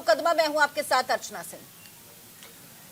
मुकदमा। मैं हूं आपके साथ अर्चना सिंह।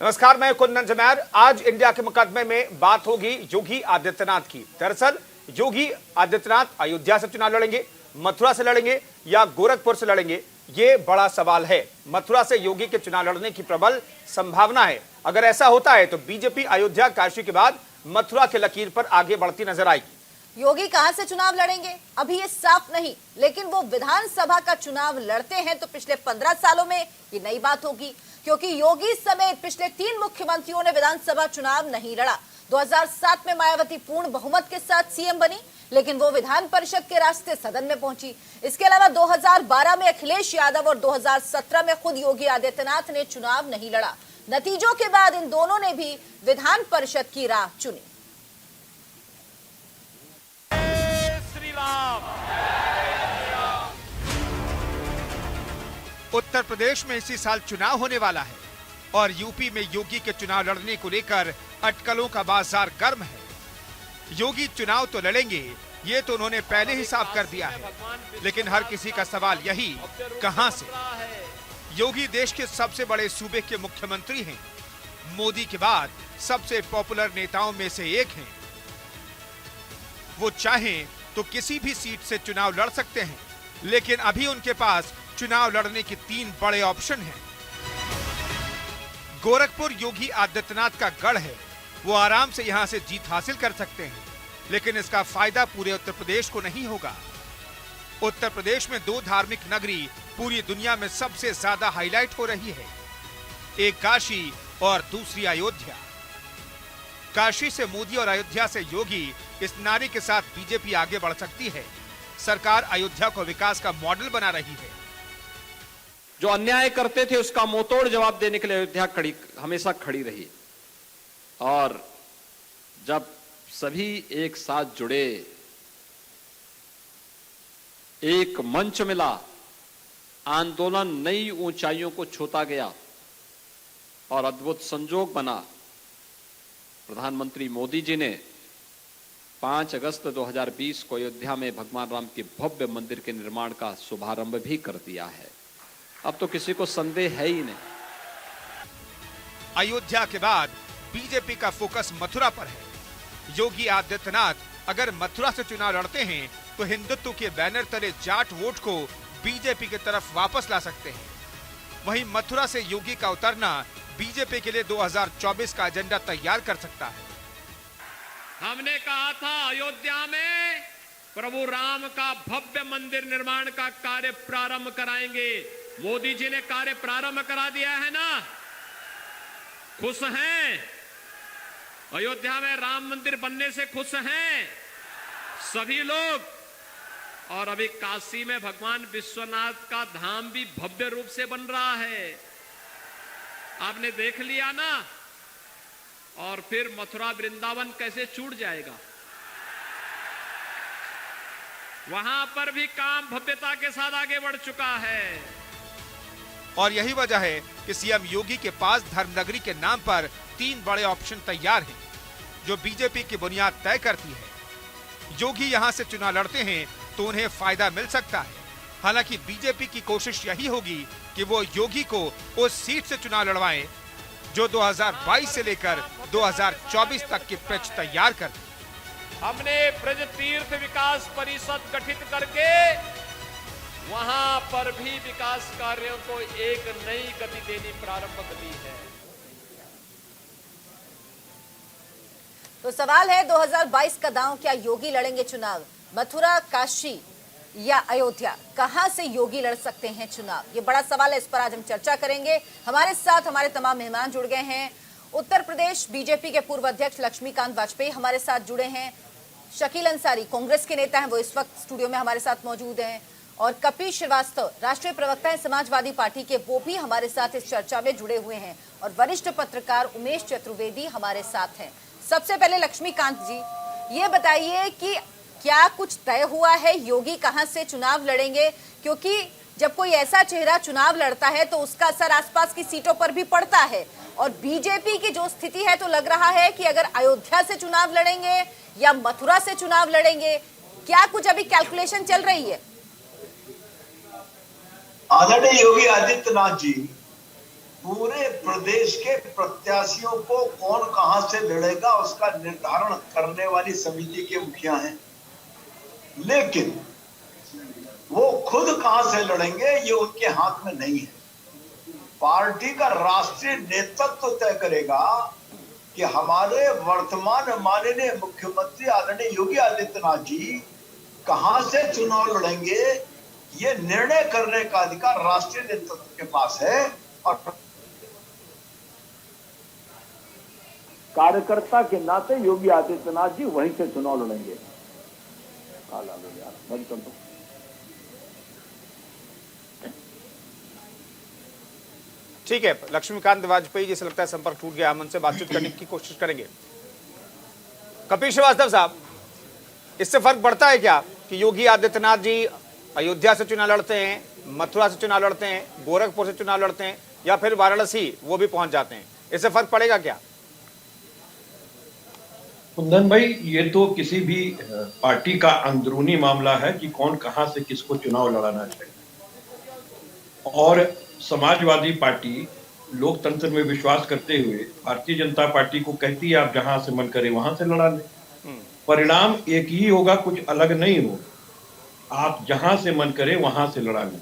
नमस्कार, मैं कुंदन जमैर। आज इंडिया के मुकदमे में बात होगी योगी आदित्यनाथ की। दरअसल योगी आदित्यनाथ अयोध्या से चुनाव लड़ेंगे, मथुरा से लड़ेंगे या गोरखपुर से लड़ेंगे, ये बड़ा सवाल है। मथुरा से योगी के चुनाव लड़ने की प्रबल संभावना है। अगर ऐसा होता है तो बीजेपी अयोध्या काशी के बाद मथुरा के लकीर पर आगे बढ़ती नजर आएगी। योगी कहां से चुनाव लड़ेंगे अभी ये साफ नहीं, लेकिन वो विधानसभा का चुनाव लड़ते हैं तो पिछले 15 सालों में ये नई बात होगी, क्योंकि योगी समेत पिछले 3 मुख्यमंत्रियों ने विधानसभा चुनाव नहीं लड़ा। 2007 में मायावती पूर्ण बहुमत के साथ सीएम बनी, लेकिन वो विधान परिषद के रास्ते सदन में पहुंची। इसके अलावा 2012 में अखिलेश यादव और 2017 में खुद योगी आदित्यनाथ ने चुनाव नहीं लड़ा। नतीजों के बाद इन दोनों ने भी विधान परिषद की राह चुनी। उत्तर प्रदेश में इसी साल चुनाव होने वाला है और यूपी में योगी के चुनाव लड़ने को लेकर अटकलों का बाजार गर्म है। योगी चुनाव तो लड़ेंगे, ये तो उन्होंने पहले ही साफ कर दिया है, लेकिन हर किसी का सवाल यही, कहां से? योगी देश के सबसे बड़े सूबे के मुख्यमंत्री हैं, मोदी के बाद सबसे पॉपुलर नेताओं में से एक हैं। वो चाहें तो किसी भी सीट से चुनाव लड़ सकते हैं, लेकिन अभी उनके पास चुनाव लड़ने के 3 बड़े ऑप्शन हैं। गोरखपुर योगी आदित्यनाथ का गढ़ है, वो आराम से यहां से जीत हासिल कर सकते हैं, लेकिन इसका फायदा पूरे उत्तर प्रदेश को नहीं होगा। उत्तर प्रदेश में 2 धार्मिक नगरी पूरी दुनिया में सबसे ज्यादा हाईलाइट हो रही है, एक काशी और दूसरी अयोध्या। काशी से मोदी और अयोध्या से योगी, इस नारे के साथ बीजेपी आगे बढ़ सकती है। सरकार अयोध्या को विकास का मॉडल बना रही है। जो अन्याय करते थे उसका मुंहतोड़ जवाब देने के लिए अयोध्या हमेशा खड़ी रही। और जब सभी एक साथ जुड़े, एक मंच मिला, आंदोलन नई ऊंचाइयों को छूता गया और अद्भुत संजोग बना। प्रधानमंत्री मोदी जी ने 5 अगस्त 2020 को अयोध्या में भगवान राम के भव्य मंदिर के निर्माण का शुभारंभ भी कर दिया है। अब तो किसी को संदेह है ही नहीं। अयोध्या के बाद बीजेपी का फोकस मथुरा पर है। योगी आदित्यनाथ अगर मथुरा से चुनाव लड़ते हैं तो हिंदुत्व के बैनर तले जाट वोट को बीजेपी की तरफ वापस ला सकते हैं। वहीं मथुरा से योगी का उतरना बीजेपी के लिए 2024 का एजेंडा तैयार कर सकता है। हमने कहा था अयोध्या में प्रभु राम का भव्य मंदिर निर्माण का कार्य प्रारंभ कराएंगे। मोदी जी ने कार्य प्रारंभ करा दिया है ना, खुश हैं? अयोध्या में राम मंदिर बनने से खुश हैं सभी लोग। और अभी काशी में भगवान विश्वनाथ का धाम भी भव्य रूप से बन रहा है, आपने देख लिया ना। और फिर मथुरा वृंदावन कैसे छूट जाएगा, वहां पर भी काम भव्यता के साथ आगे बढ़ चुका है। और यही वजह है कि सीएम योगी के पास धर्मनगरी के नाम पर 3 बड़े ऑप्शन तैयार हैं, जो बीजेपी की बुनियाद तय करती है। योगी यहां से चुनाव लड़ते हैं तो उन्हें फायदा मिल सकता है। हालांकि बीजेपी की कोशिश यही होगी कि वो योगी को उस सीट से चुनाव लड़वाएं जो 2022 से लेकर 2024 तक की पिच तैयार कर दी। हमने ब्रज तीर्थ विकास परिषद गठित करके वहां पर भी विकास कार्यों को एक नई गति देनी प्रारंभ कर दी है। तो सवाल है 2022 का दांव, क्या योगी लड़ेंगे चुनाव? मथुरा, काशी या अयोध्या, कहां से योगी लड़ सकते हैं चुनाव? ये बड़ा सवाल है, इस पर आज हम चर्चा करेंगे। हमारे साथ हमारे तमाम मेहमान जुड़ गए हैं। उत्तर प्रदेश बीजेपी के पूर्व अध्यक्ष लक्ष्मीकांत वाजपेयी हमारे साथ जुड़े हैं। शकील अंसारी कांग्रेस के नेता हैं, वो इस वक्त स्टूडियो में हमारे साथ मौजूद हैं। और कपिल श्रीवास्तव राष्ट्रीय प्रवक्ता हैं समाजवादी पार्टी के, वो भी हमारे साथ इस चर्चा में जुड़े हुए हैं। और वरिष्ठ पत्रकार उमेश चतुर्वेदी हमारे साथ हैं। सबसे पहले लक्ष्मीकांत जी, ये बताइए कि क्या कुछ तय हुआ है, योगी कहां से चुनाव लड़ेंगे? क्योंकि जब कोई ऐसा चेहरा चुनाव लड़ता है तो उसका असर आसपास की सीटों पर भी पड़ता है। और बीजेपी की जो स्थिति है, तो लग रहा है कि अगर अयोध्या से चुनाव लड़ेंगे या मथुरा से चुनाव लड़ेंगे, क्या कुछ अभी कैलकुलेशन चल रही है? आदरणीय योगी आदित्यनाथ जी पूरे प्रदेश के प्रत्याशियों को कौन कहां से लड़ेगा उसका निर्धारण करने वाली समिति के मुखिया हैं, लेकिन वो खुद कहां से लड़ेंगे ये उनके हाथ में नहीं है। पार्टी का राष्ट्रीय नेतृत्व तय करेगा कि हमारे वर्तमान माननीय मुख्यमंत्री आदरणीय योगी आदित्यनाथ जी कहां से चुनाव लड़ेंगे। ये निर्णय करने का अधिकार राष्ट्रीय नेतृत्व के पास है और कार्यकर्ता के नाते योगी आदित्यनाथ जी वहीं से चुनाव लड़ेंगे। बंद कर दो। ठीक है, लक्ष्मीकांत वाजपेयी जी से लगता है संपर्क टूट गया, हम उनसे बातचीत करने की कोशिश करेंगे। कपिल श्रीवास्तव साहब, इससे फर्क पड़ता है क्या कि योगी आदित्यनाथ जी अयोध्या से चुनाव लड़ते हैं, मथुरा से चुनाव लड़ते हैं, गोरखपुर से चुनाव लड़ते हैं, या फिर वाराणसी वो भी पहुंच जाते हैं? इससे फर्क पड़ेगा क्या? कुंदन भाई, ये तो किसी भी पार्टी का अंदरूनी मामला है कि कौन कहां से किसको चुनाव लड़ाना चाहिए। और समाजवादी पार्टी लोकतंत्र में विश्वास करते हुए भारतीय जनता पार्टी को कहती है आप जहां से मन करे वहां से लड़ा लें। परिणाम एक ही होगा, कुछ अलग नहीं होगा। आप जहां से मन करे वहां से लड़ा लें,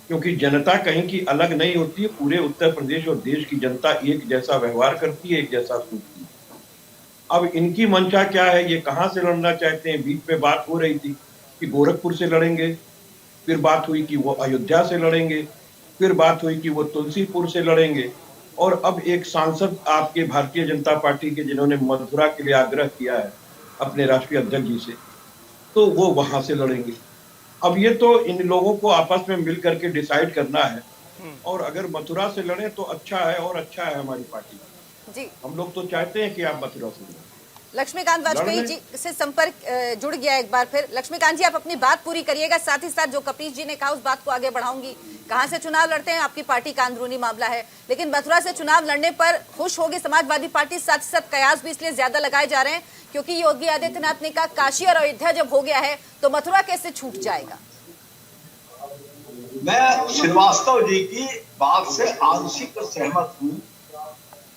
क्योंकि जनता कहीं की अलग नहीं होती है। पूरे उत्तर प्रदेश और देश की जनता एक जैसा व्यवहार करती है, एक जैसा सोचती है। अब इनकी मंशा क्या है, ये कहां से लड़ना चाहते हैं। बीच में बात हो रही थी कि गोरखपुर से लड़ेंगे, फिर बात हुई कि वो अयोध्या से लड़ेंगे, फिर बात हुई कि वो तुलसीपुर से लड़ेंगे, और अब एक सांसद आपके भारतीय जनता पार्टी के जिन्होंने मथुरा के लिए आग्रह किया है अपने राष्ट्रीय अध्यक्ष जी से, तो वो वहां से लड़ेंगे। अब ये तो इन लोगों को आपस में मिल करके डिसाइड करना है, और अगर मथुरा से लड़े तो अच्छा है, और अच्छा है हमारी पार्टी जी। हम लोग तो चाहते हैं कि आप मथुरा से लड़ें। लक्ष्मीकांत वाजपेयी जी से संपर्क जुड़ गया एक बार फिर। लक्ष्मीकांत जी, आप अपनी बात पूरी करिएगा, साथ ही साथ जो कपिल जी ने कहा उस बात को आगे बढ़ाऊंगी। कहां से चुनाव लड़ते हैं आपकी पार्टी का अंदरूनी मामला है, लेकिन मथुरा से चुनाव लड़ने पर खुश होगी समाजवादी पार्टी। साथ ही साथ कयास भी इसलिए ज्यादा लगाए जा रहे हैं क्योंकि योगी आदित्यनाथ ने कहा काशी और अयोध्या जब हो गया है तो मथुरा कैसे छूट जाएगा। मैं श्रीवास्तव जी की बात से आंशिक सहमत हूं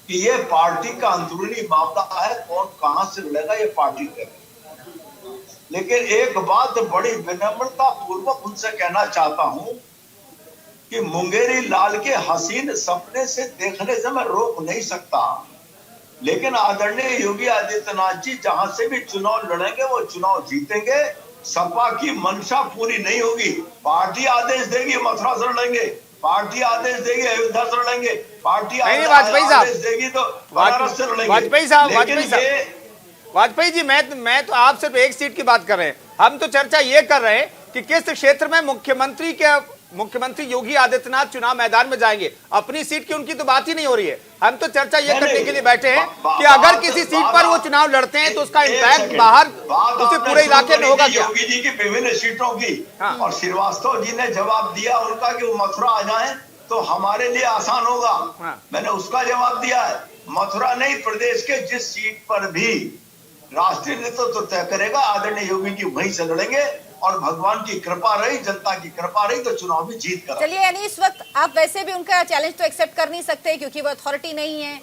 कि ये पार्टी का अंदरूनी मामला है, कौन कहां से लड़ेगा ये पार्टी करेगी। लेकिन एक बात बड़ी विनम्रता पूर्वक उनसे कहना चाहता हूं कि मुंगेरी लाल के हसीन सपने से देखने से मैं रोक नहीं सकता, लेकिन आदरणीय योगी आदित्यनाथ जी जहां से भी चुनाव लड़ेंगे वो चुनाव जीतेंगे। सपा की मंशा पूरी नहीं होगी। पार्टी आदेश देगी मथुरा से लड़ेंगे, पार्टी आदेश देगी अयोध्या से लड़ेंगे, पार्टी आदेश देगी तो बनारस से लड़ेंगे। वाजपेयी जी, मैं तो आप सिर्फ एक सीट की बात कर रहे हैं। हम तो चर्चा ये कर रहे हैं कि किस क्षेत्र में मुख्यमंत्री योगी आदित्यनाथ चुनाव मैदान में जाएंगे। अपनी सीट की उनकी तो बात ही नहीं हो रही है। हम तो चर्चा ये करने के लिए बैठे हैं कि अगर किसी सीट पर वो चुनाव लड़ते हैं तो उसका इम्पैक्ट बाहर उसे पूरे इलाके में होगा क्या। योगी जी की विभिन्न सीटों की, और श्रीवास्तव जी ने जवाब दिया उनका कि वो मथुरा आ जाए तो हमारे लिए आसान होगा। मैंने उसका जवाब दिया है। मथुरा नहीं, प्रदेश के जिस सीट पर भी राष्ट्रीय नेतृत्व तय करेगा आदरणीय योगी जी वहीं से लड़ेंगे, और भगवान की कृपा रही, जनता की कृपा रही तो चुनाव भी जीत कर। चलिए, यानी इस वक्त आप वैसे भी उनका चैलेंज तो एक्सेप्ट कर नहीं सकते क्योंकि वो अथॉरिटी नहीं है।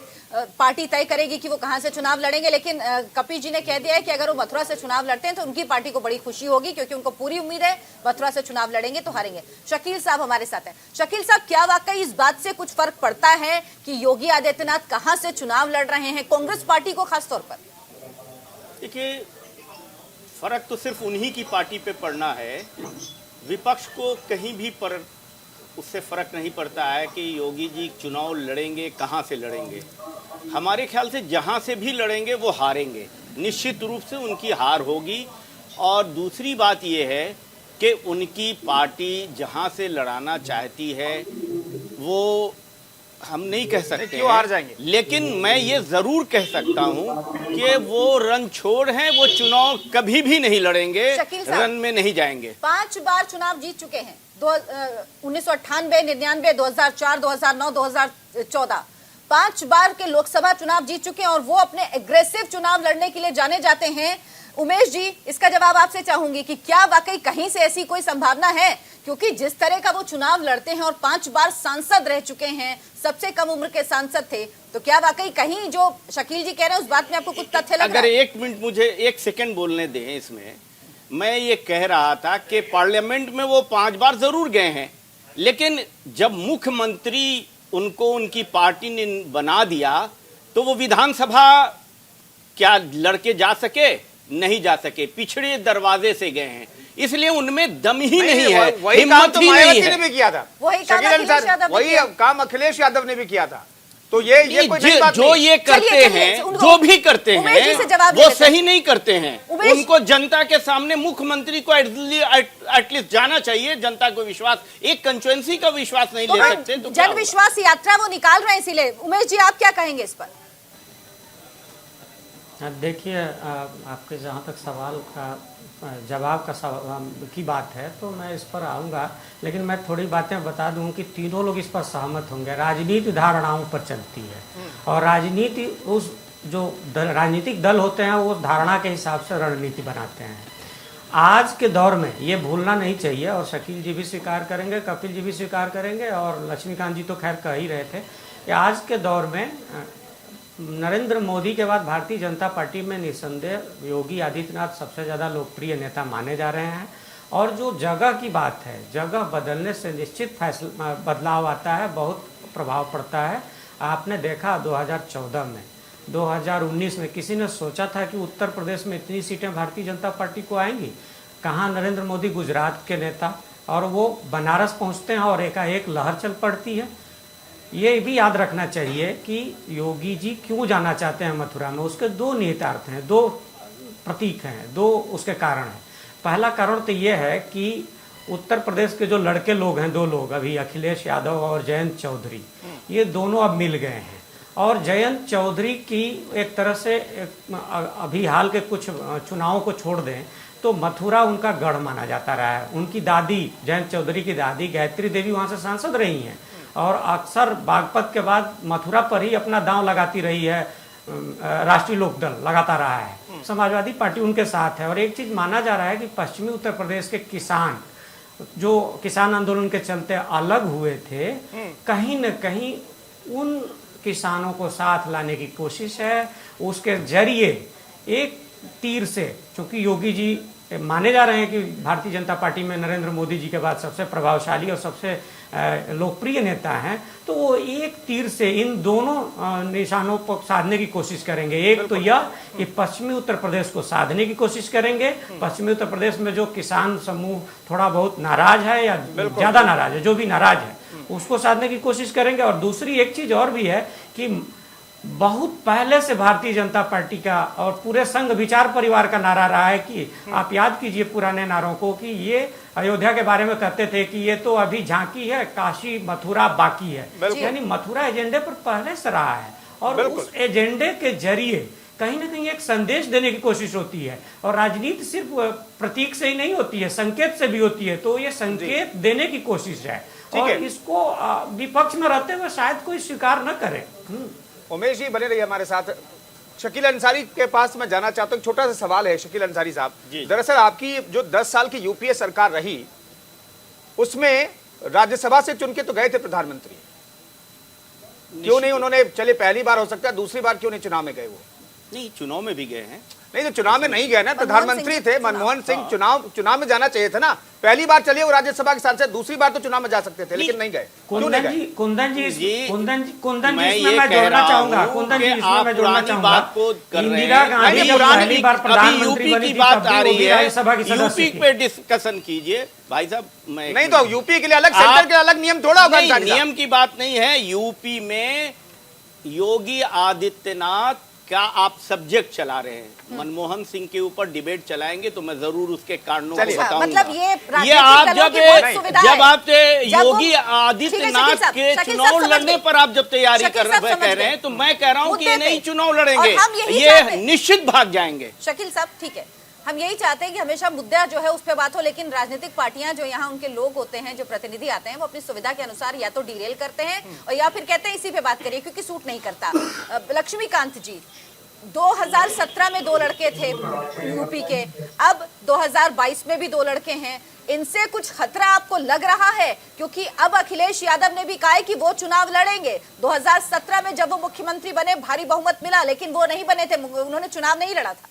पार्टी तय करेगी कि वो कहां से चुनाव लड़ेंगे, लेकिन कपिल जी ने कह दिया है कि अगर वो मथुरा से चुनाव लड़ते हैं तो उनकी पार्टी को बड़ी खुशी होगी क्योंकि उनको पूरी उम्मीद है मथुरा से चुनाव लड़ेंगे तो हारेंगे। शकील साहब हमारे साथ हैं। शकील साहब, क्या वाकई इस बात से कुछ फर्क पड़ता है कि योगी आदित्यनाथ कहां से चुनाव लड़ रहे हैं, कांग्रेस पार्टी को खासतौर पर? देखिए, फर्क तो सिर्फ उन्हीं की पार्टी पे पड़ना है, विपक्ष को कहीं भी पर उससे फर्क नहीं पड़ता है कि योगी जी चुनाव लड़ेंगे कहां से लड़ेंगे। हमारे ख्याल से जहां से भी लड़ेंगे वो हारेंगे, निश्चित रूप से उनकी हार होगी। और दूसरी बात यह है कि उनकी पार्टी जहां से लड़ाना चाहती है वो हम नहीं कह सकते क्यों हार जाएंगे, लेकिन मैं ये जरूर कह सकता हूं कि वो रन छोड़ हैं, वो चुनाव कभी भी नहीं लड़ेंगे, रन में नहीं जाएंगे। 5 बार चुनाव जीत चुके हैं, 1998, 99, 2004, 2009, 2014, 5 बार के लोकसभा चुनाव जीत चुके हैं और वो अपने एग्रेसिव चुनाव लड़ने के लिए जाने जाते हैं। उमेश जी, इसका जवाब आपसे चाहूंगी कि क्या वाकई कहीं से ऐसी कोई संभावना है, क्योंकि जिस तरह का वो चुनाव लड़ते हैं और 5 बार सांसद रह चुके हैं, सबसे कम उम्र के सांसद थे, तो क्या वाकई कहीं जो शकील जी कह रहे हैं उस बात में आपको कुछ तथ्य लग रहा है? अगर 1 मिनट मुझे 1 सेकंड बोलने दें इसमें, मैं ये कह रहा था कि पार्लियामेंट में वो 5 बार जरूर गए हैं, लेकिन जब मुख्यमंत्री उनको उनकी पार्टी ने बना दिया तो वो विधानसभा क्या लड़के जा सके? नहीं जा सके, पिछड़े दरवाजे से गए हैं, इसलिए उनमें दम ही नहीं है, वही काम तो हिम्मत ही नहीं मायावती है। ने भी किया था, वही काम शकील अखिलेश अंसारी, यादव ने वही किया। काम अखिलेश यादव ने भी किया था। तो ये कोई नई बात जो नहीं। ये करते चलिए, हैं, उनको- जो भी करते उमेश जी से जवाब हैं, दे वो देते हैं। सही नहीं करते हैं। उमेश- उनको जनता के सामने मुख्यमंत्री को एटलीस्ट जाना चाहिए, जनता को विश्वास, एक कंस्टिट्यूएंसी का विश्वास नहीं ले सकते तो क्या जन होगा? विश्वास यात्रा वो निकाल रहे हैं, इसीलिए उमेश जी आप क्या कहेंगे इस पर? देखिए, आपके जहाँ तक सवाल का जवाब का की बात है तो मैं इस पर आऊँगा, लेकिन मैं थोड़ी बातें बता दूं कि तीनों लोग इस पर सहमत होंगे। राजनीति धारणाओं पर चलती है और राजनीति उस जो राजनीतिक दल होते हैं वो धारणा के हिसाब से रणनीति बनाते हैं। आज के दौर में ये भूलना नहीं चाहिए, और शकील जी भी स्वीकार करेंगे, कपिल जी भी स्वीकार करेंगे और लक्ष्मीकांत जी तो खैर कह ही रहे थे कि आज के दौर में नरेंद्र मोदी के बाद भारतीय जनता पार्टी में निस्संदेह योगी आदित्यनाथ सबसे ज़्यादा लोकप्रिय नेता माने जा रहे हैं। और जो जगह की बात है, जगह बदलने से निश्चित फैसला बदलाव आता है, बहुत प्रभाव पड़ता है। आपने देखा 2014 में, 2019 में किसी ने सोचा था कि उत्तर प्रदेश में इतनी सीटें भारतीय जनता पार्टी को आएंगी? कहाँ नरेंद्र मोदी गुजरात के नेता, और वो बनारस पहुँचते हैं और एकाएक लहर चल पड़ती है। ये भी याद रखना चाहिए कि योगी जी क्यों जाना चाहते हैं मथुरा में, उसके 2 निहितार्थ हैं, 2 प्रतीक हैं, 2 उसके कारण हैं। पहला कारण तो ये है कि उत्तर प्रदेश के जो लड़के लोग हैं, 2 लोग अभी, अखिलेश यादव और जयंत चौधरी, ये दोनों अब मिल गए हैं। और जयंत चौधरी की एक तरह से अभी हाल के कुछ चुनावों को छोड़ दें तो मथुरा उनका गढ़ माना जाता रहा है। उनकी दादी, जयंत चौधरी की दादी गायत्री देवी वहाँ से सांसद रही हैं और अक्सर बागपत के बाद मथुरा पर ही अपना दांव लगाती रही है। राष्ट्रीय लोकदल लगाता रहा है, समाजवादी पार्टी उनके साथ है। और एक चीज माना जा रहा है कि पश्चिमी उत्तर प्रदेश के किसान जो किसान आंदोलन के चलते अलग हुए थे, कहीं न कहीं उन किसानों को साथ लाने की कोशिश है। उसके जरिए एक तीर से, चूंकि योगी जी माने जा रहे हैं कि भारतीय जनता पार्टी में नरेंद्र मोदी जी के बाद सबसे प्रभावशाली और सबसे लोकप्रिय नेता हैं, तो वो एक तीर से इन दोनों निशानों को साधने की कोशिश करेंगे। एक तो यह कि पश्चिमी उत्तर प्रदेश को साधने की कोशिश करेंगे, पश्चिमी उत्तर प्रदेश में जो किसान समूह थोड़ा बहुत नाराज है या ज्यादा नाराज है, जो भी नाराज है उसको साधने की कोशिश करेंगे। और दूसरी एक चीज और भी है कि बहुत पहले से भारतीय जनता पार्टी का और पूरे संघ विचार परिवार का नारा रहा है कि आप याद कीजिए पुराने नारों को, कि ये अयोध्या के बारे में कहते थे कि ये तो अभी झांकी है, काशी मथुरा बाकी है। यानी मथुरा एजेंडे पर पहले से रहा है और उस एजेंडे के जरिए कहीं ना कहीं एक संदेश देने की कोशिश होती है। और राजनीति सिर्फ प्रतीक से ही नहीं होती है, संकेत से भी होती है। तो ये संकेत देने की कोशिश है और इसको विपक्ष में रहते हुए शायद कोई स्वीकार न करे। उमेश जी बने रहिए हमारे साथ। शकील अंसारी के पास मैं जाना चाहता हूँ, छोटा सा सवाल है शकील अंसारी साहब। दरअसल आपकी जो 10 साल की यूपीए सरकार रही, उसमें राज्यसभा से चुन के तो गए थे प्रधानमंत्री, क्यों नहीं उन्होंने, चले पहली बार हो सकता है, दूसरी बार क्यों नहीं चुनाव में गए? वो नहीं, चुनाव में भी गए हैं। नहीं तो चुनाव में नहीं गए ना, प्रधानमंत्री थे मनमोहन सिंह, चुनाव में जाना चाहिए था ना। पहली बार चलिए वो राज्यसभा के सांसद, दूसरी बार तो चुनाव में जा सकते थे, लेकिन नहीं गए। कुंदन जी इसमें मैं जोड़ना चाहूंगा, कुंदन जी इसमें मैं जोड़ना चाहूंगा, इंदिरा गांधी जब पहली बार प्रधानमंत्री बनी थी तब भी वो राज्यसभा की सदस्य यूपी पे डिस्कशन कीजिए भाई साहब। मैं नहीं तो यूपी के लिए अलग, सेंटर के अलग नियम थोड़ा होगा। नियम की बात नहीं है। यूपी में योगी आदित्यनाथ क्या आप सब्जेक्ट चला रहे हैं, मनमोहन सिंह के ऊपर डिबेट चलाएंगे तो मैं जरूर उसके कारणों को बताऊंगा। मतलब ये आप जब आप योगी आदित्यनाथ के चुनाव लड़ने पर आप जब तैयारी कर रहे हैं तो मैं कह रहा हूं कि ये नहीं चुनाव लड़ेंगे, ये निश्चित भाग जाएंगे। शकील साहब ठीक है, हम यही चाहते हैं कि हमेशा मुद्दा जो है उस पर बात हो, लेकिन राजनीतिक पार्टियां जो यहाँ उनके लोग होते हैं, जो प्रतिनिधि आते हैं, वो अपनी सुविधा के अनुसार या तो डिरेल करते हैं और या फिर कहते हैं इसी पे बात करिए क्योंकि सूट नहीं करता। लक्ष्मीकांत जी, 2017 में 2 लड़के थे यूपी के, अब 2022 में भी 2 लड़के हैं। इनसे कुछ खतरा आपको लग रहा है? क्योंकि अब अखिलेश यादव ने भी कहा है कि वो चुनाव लड़ेंगे। 2017 में जब वो मुख्यमंत्री बने भारी बहुमत मिला, लेकिन वो नहीं बने थे, उन्होंने चुनाव नहीं लड़ा था।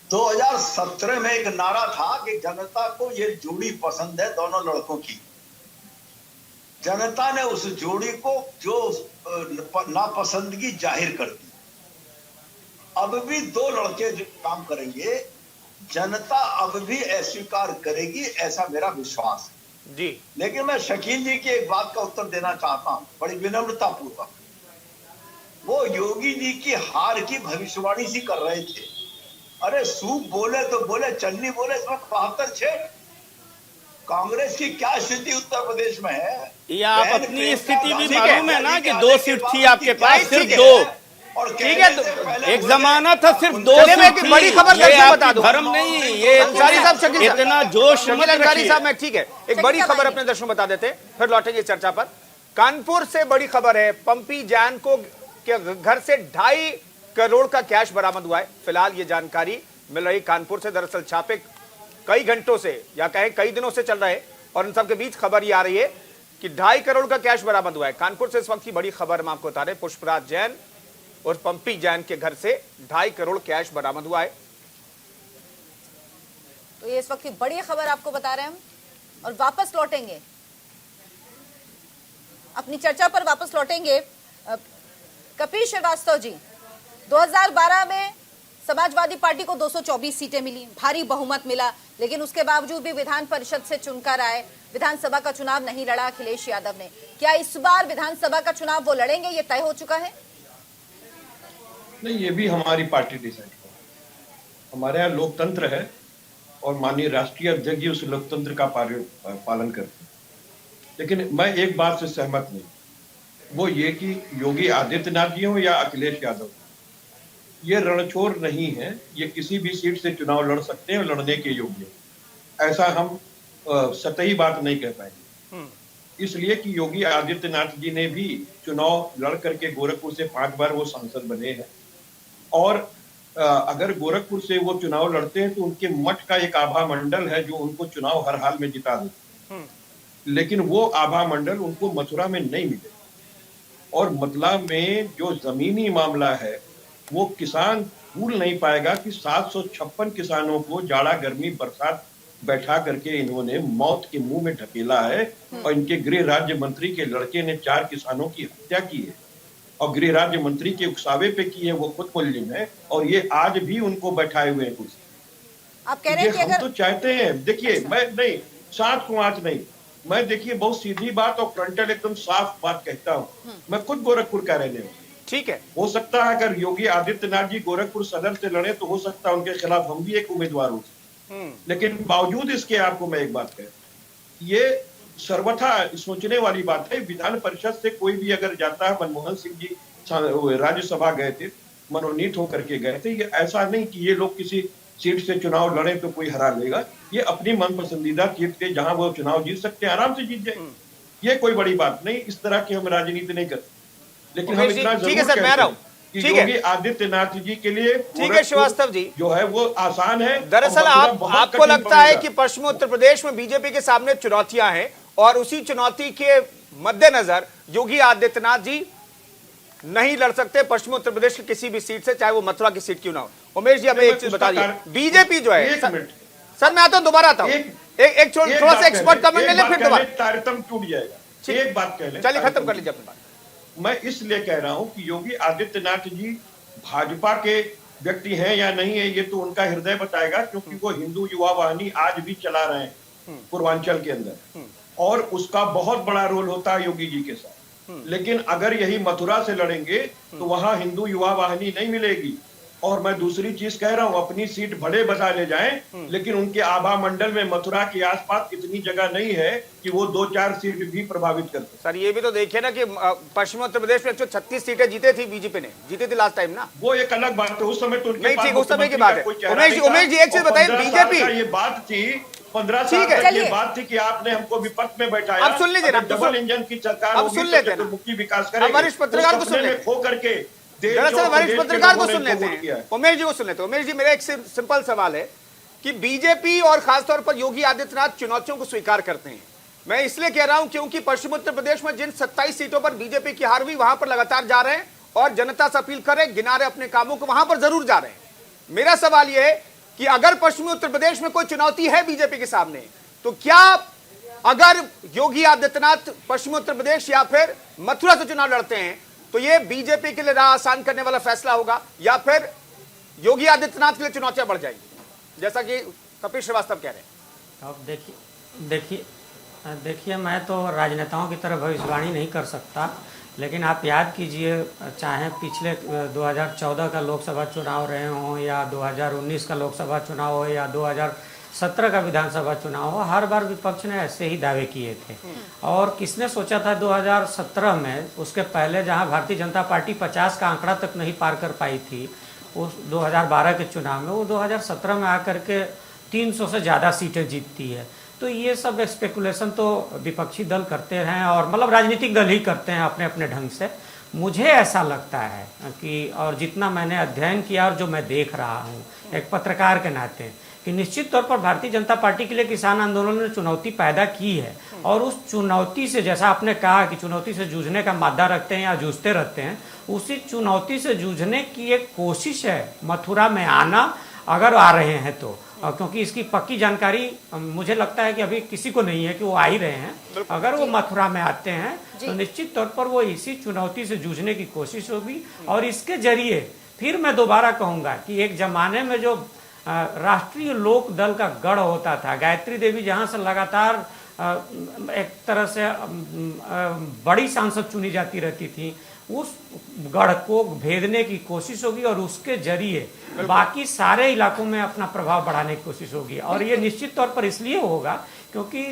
2017 में एक नारा था कि जनता को ये जोड़ी पसंद है दोनों लड़कों की। जनता ने उस जोड़ी को जो नापसंदगी जाहिर कर दी। अब भी 2 लड़के जो काम करेंगे, जनता अब भी अस्वीकार करेगी, ऐसा मेरा विश्वास है जी। लेकिन मैं शकील जी की एक बात का उत्तर देना चाहता हूं बड़ी विनम्रता पूर्वक। वो योगी जी की हार की भविष्यवाणी सी कर रहे थे। अरे सूप बोले तो बोले, चन्नी बोले, इसमें 72 छेद। कांग्रेस की क्या स्थिति उत्तर प्रदेश में है? ये आप अपनी स्थिति भी ठीक है। मालूम है ना कि 2 सीट थी आपके पास, सिर्फ ठीक है। 2। और ठीक है, तो एक जमाना था सिर्फ 2 चलिए, मैं सीट एक थी। बड़ी खबर ये करके आपकी बता दूं। धर्म नहीं, ये अंसारी साहब, शकील साहब। इतना जोश शकील मत अंसारी रखिए। साहब, मैं ठीक है, एक बड़ी खबर अपने दर्शकों को बता देते हैं, फिर लौटेंगे चर्चा पर। कानपुर से बड़ी खबर है, पंपी जैन को के घर से 2.5 करोड़ का कैश बरामद हुआ है। फिलहाल ये जानकारी मिल रही कानपुर से। दरअसल छापे कई घंटों से या कहें कई दिनों से चल रहे हैं और इन सबके बीच खबर ये आ रही है कि 2.5 करोड़ का कैश बरामद हुआ है। कानपुर से इस वक्त की बड़ी खबर हम आपको बता रहे हैं। पुष्पराज जैन और पंपी जैन के घर से 2.5 करोड़ कैश बरामद हुआ है। तो ये इस वक्त की बड़ी खबर आपको बता रहे हैं हम, और वापस लौटेंगे अपनी चर्चा पर, वापस लौटेंगे। कपिल श्रीवास्तव जी, 2012 में समाजवादी पार्टी को 224 सीटें मिली, भारी बहुमत मिला, लेकिन उसके बावजूद भी विधान परिषद से चुनकर आए। विधानसभा का चुनाव नहीं लड़ा अखिलेश यादव ने। क्या इस बार विधानसभा का चुनाव वो लड़ेंगे, ये तय हो चुका है? नहीं, ये भी हमारी पार्टी डिसाइड करेगी। हमारे यहाँ लोकतंत्र है और माननीय राष्ट्रीय अध्यक्ष जी उस लोकतंत्र का पालन करते हैं। लेकिन मैं एक बात से सहमत नहीं, वो ये कि योगी आदित्यनाथ जी हो या अखिलेश यादव, ये रणछोड़ नहीं है। ये किसी भी सीट से चुनाव लड़ सकते हैं और लड़ने के योग्य। ऐसा हम सतही बात नहीं कह पाएंगे, इसलिए कि योगी आदित्यनाथ जी ने भी चुनाव लड़ करके गोरखपुर से 5 बार वो सांसद बने हैं। और अगर गोरखपुर से वो चुनाव लड़ते हैं तो उनके मठ का एक आभा मंडल है जो उनको चुनाव हर हाल में जिता देते हैं। लेकिन वो आभा मंडल उनको मथुरा में नहीं मिले। और मथुरा में जो जमीनी मामला है वो किसान भूल नहीं पाएगा कि 756 किसानों को जाड़ा गर्मी बरसात बैठा करके इन्होंने मौत के मुंह में ढकेला है। और इनके गृह राज्य मंत्री के लड़के ने 4 किसानों की हत्या की है और गृह राज्य मंत्री के उकसावे पे की है। वो खुद मुल्जिम है और ये आज भी उनको बैठाए हुए हैं कुर्सी। आप कह रहे हैं कि हम अगर तो चाहते हैं, देखिए मैं नहीं सात को आंच नहीं, मैं देखिए बहुत सीधी बात और फ्रंटल एकदम साफ बात कहता हूँ। मैं खुद गोरखपुर का रहने वाला। ठीक है, हो सकता है अगर योगी आदित्यनाथ जी गोरखपुर सदर से लड़े तो हो सकता है उनके खिलाफ हम भी एक उम्मीदवार हो। लेकिन बावजूद इसके आपको मैं एक बात कहूं, ये सर्वथा सोचने वाली बात है। विधान परिषद से कोई भी अगर जाता है, मनमोहन सिंह जी राज्यसभा गए थे, मनोनीत होकर के गए थे। ये ऐसा नहीं कि ये लोग किसी सीट से चुनाव लड़े तो कोई हरा लेगा। ये अपनी मन पसंदीदा सीट से जहां वो चुनाव जीत सकते हैं आराम से जीत जाए। ये कोई बड़ी बात नहीं, इस तरह की हम राजनीति नहीं करते। लेकिन हम इतना ठीक है सर, मैं आ रहा हूं। कि ठीक है। योगी आदित्यनाथ जी के लिए ठीक है श्रीवास्तव जी, जो है वो आसान है। दरअसल आपको लगता है कि पश्चिमी उत्तर प्रदेश में बीजेपी के सामने चुनौतियां हैं और उसी चुनौती के मद्देनजर योगी आदित्यनाथ जी नहीं लड़ सकते पश्चिमी उत्तर प्रदेश की किसी भी सीट से, चाहे वो मथुरा की सीट क्यों ना हो। उमेश जी, हमें एक चीज बता दीजिए, बीजेपी जो है, सर मैं आता हूं, दोबारा आता हूं, एक थोड़ा सा एक्सपर्ट कमेंट ले ले, फिर दोबारा तारतम्य टूट जाएगा। एक बात कह ले, चलिए खत्म कर लीजिए अपनी बात। मैं इसलिए कह रहा हूं कि योगी आदित्यनाथ जी भाजपा के व्यक्ति हैं या नहीं है ये तो उनका हृदय बताएगा, क्योंकि वो हिंदू युवा वाहिनी आज भी चला रहे हैं पूर्वांचल के अंदर और उसका बहुत बड़ा रोल होता है योगी जी के साथ। लेकिन अगर यही मथुरा से लड़ेंगे तो वहां हिंदू युवा वाहिनी नहीं मिलेगी। और मैं दूसरी चीज कह रहा हूं, अपनी सीट भले बचा ले जाएं, लेकिन उनके आभा मंडल में मथुरा के आसपास इतनी जगह नहीं है कि वो 2-4 सीट भी प्रभावित करते। सर ये भी तो देखिए ना कि पश्चिमी उत्तर प्रदेश में 36 सीटें जीते थी, बीजेपी ने जीती थी लास्ट टाइम ना। वो एक अलग बात है, उस समय तो नहीं, ठीक, उस समय की बात है। उमेश जी एक चीज बताइए, बीजेपी ये बात थी 15 साल ठीक है, तक ये बात थी कि आपने हमको विपक्ष में बैठाया। अब सुन लीजिए ना, डबल इंजन की सरकार अब सुन लेते हैं, मुख्य विकास करेंगे। वरिष्ठ पत्रकार को सुन खो करके दरअसल वरिष्ठ पत्रकार को सुन लेते हैं, उमेश जी को सुन लेते हैं। उमेश जी, मेरा एक सिंपल सवाल है कि बीजेपी और खासतौर पर योगी आदित्यनाथ चुनौतियों को स्वीकार करते हैं। मैं इसलिए कह रहा हूं क्योंकि पश्चिम उत्तर प्रदेश में जिन 27 सीटों पर बीजेपी की हार हुई, वहां पर लगातार जा रहे हैं और जनता से अपील कर रहे हैं, गिना रहे अपने कामों को, वहां पर जरूर जा रहे हैं। मेरा सवाल यह है कि अगर पश्चिमी उत्तर प्रदेश में कोई चुनौती है बीजेपी के सामने, तो क्या अगर योगी आदित्यनाथ पश्चिमी उत्तर प्रदेश या फिर मथुरा से चुनाव लड़ते हैं तो यह बीजेपी के लिए राह आसान करने वाला फैसला होगा, या फिर योगी आदित्यनाथ के लिए चुनौतियां बढ़ जाएंगी, जैसा कि कपिल श्रीवास्तव कह रहे हैं? अब देखिए मैं तो राजनेताओं की तरह भविष्यवाणी नहीं कर सकता, लेकिन आप याद कीजिए, चाहे पिछले 2014 का लोकसभा चुनाव रहे हों या 2019 का लोकसभा चुनाव हो या 2017 का विधानसभा चुनाव हो, हर बार विपक्ष ने ऐसे ही दावे किए थे। और किसने सोचा था 2017 में, उसके पहले जहां भारतीय जनता पार्टी 50 का आंकड़ा तक नहीं पार कर पाई थी उस 2012 के चुनाव में, वो 2017 में आकर के 300 से ज़्यादा सीटें जीतती है। तो ये सब स्पेकुलेशन तो विपक्षी दल करते हैं, और मतलब राजनीतिक दल ही करते हैं अपने अपने ढंग से। मुझे ऐसा लगता है कि, और जितना मैंने अध्ययन किया और जो मैं देख रहा हूँ एक पत्रकार के नाते, कि निश्चित तौर पर भारतीय जनता पार्टी के लिए किसान आंदोलन ने चुनौती पैदा की है, और उस चुनौती से, जैसा आपने कहा कि चुनौती से जूझने का मादा रखते हैं या जूझते रहते हैं, उसी चुनौती से जूझने की एक कोशिश है मथुरा में आना, अगर आ रहे हैं तो। क्योंकि इसकी पक्की जानकारी मुझे लगता है कि अभी किसी को नहीं है कि वो आ ही रहे हैं। अगर वो मथुरा में आते हैं तो निश्चित तौर पर वो इसी चुनौती से जूझने की कोशिश होगी, और इसके जरिए फिर मैं दोबारा कहूँगा कि एक जमाने में जो राष्ट्रीय लोक दल का गढ़ होता था, गायत्री देवी जहाँ से लगातार एक तरह से बड़ी सांसद चुनी जाती रहती थी, उस गढ़ को भेदने की कोशिश होगी, और उसके जरिए बाकी सारे इलाकों में अपना प्रभाव बढ़ाने की कोशिश होगी। और ये निश्चित तौर पर इसलिए होगा क्योंकि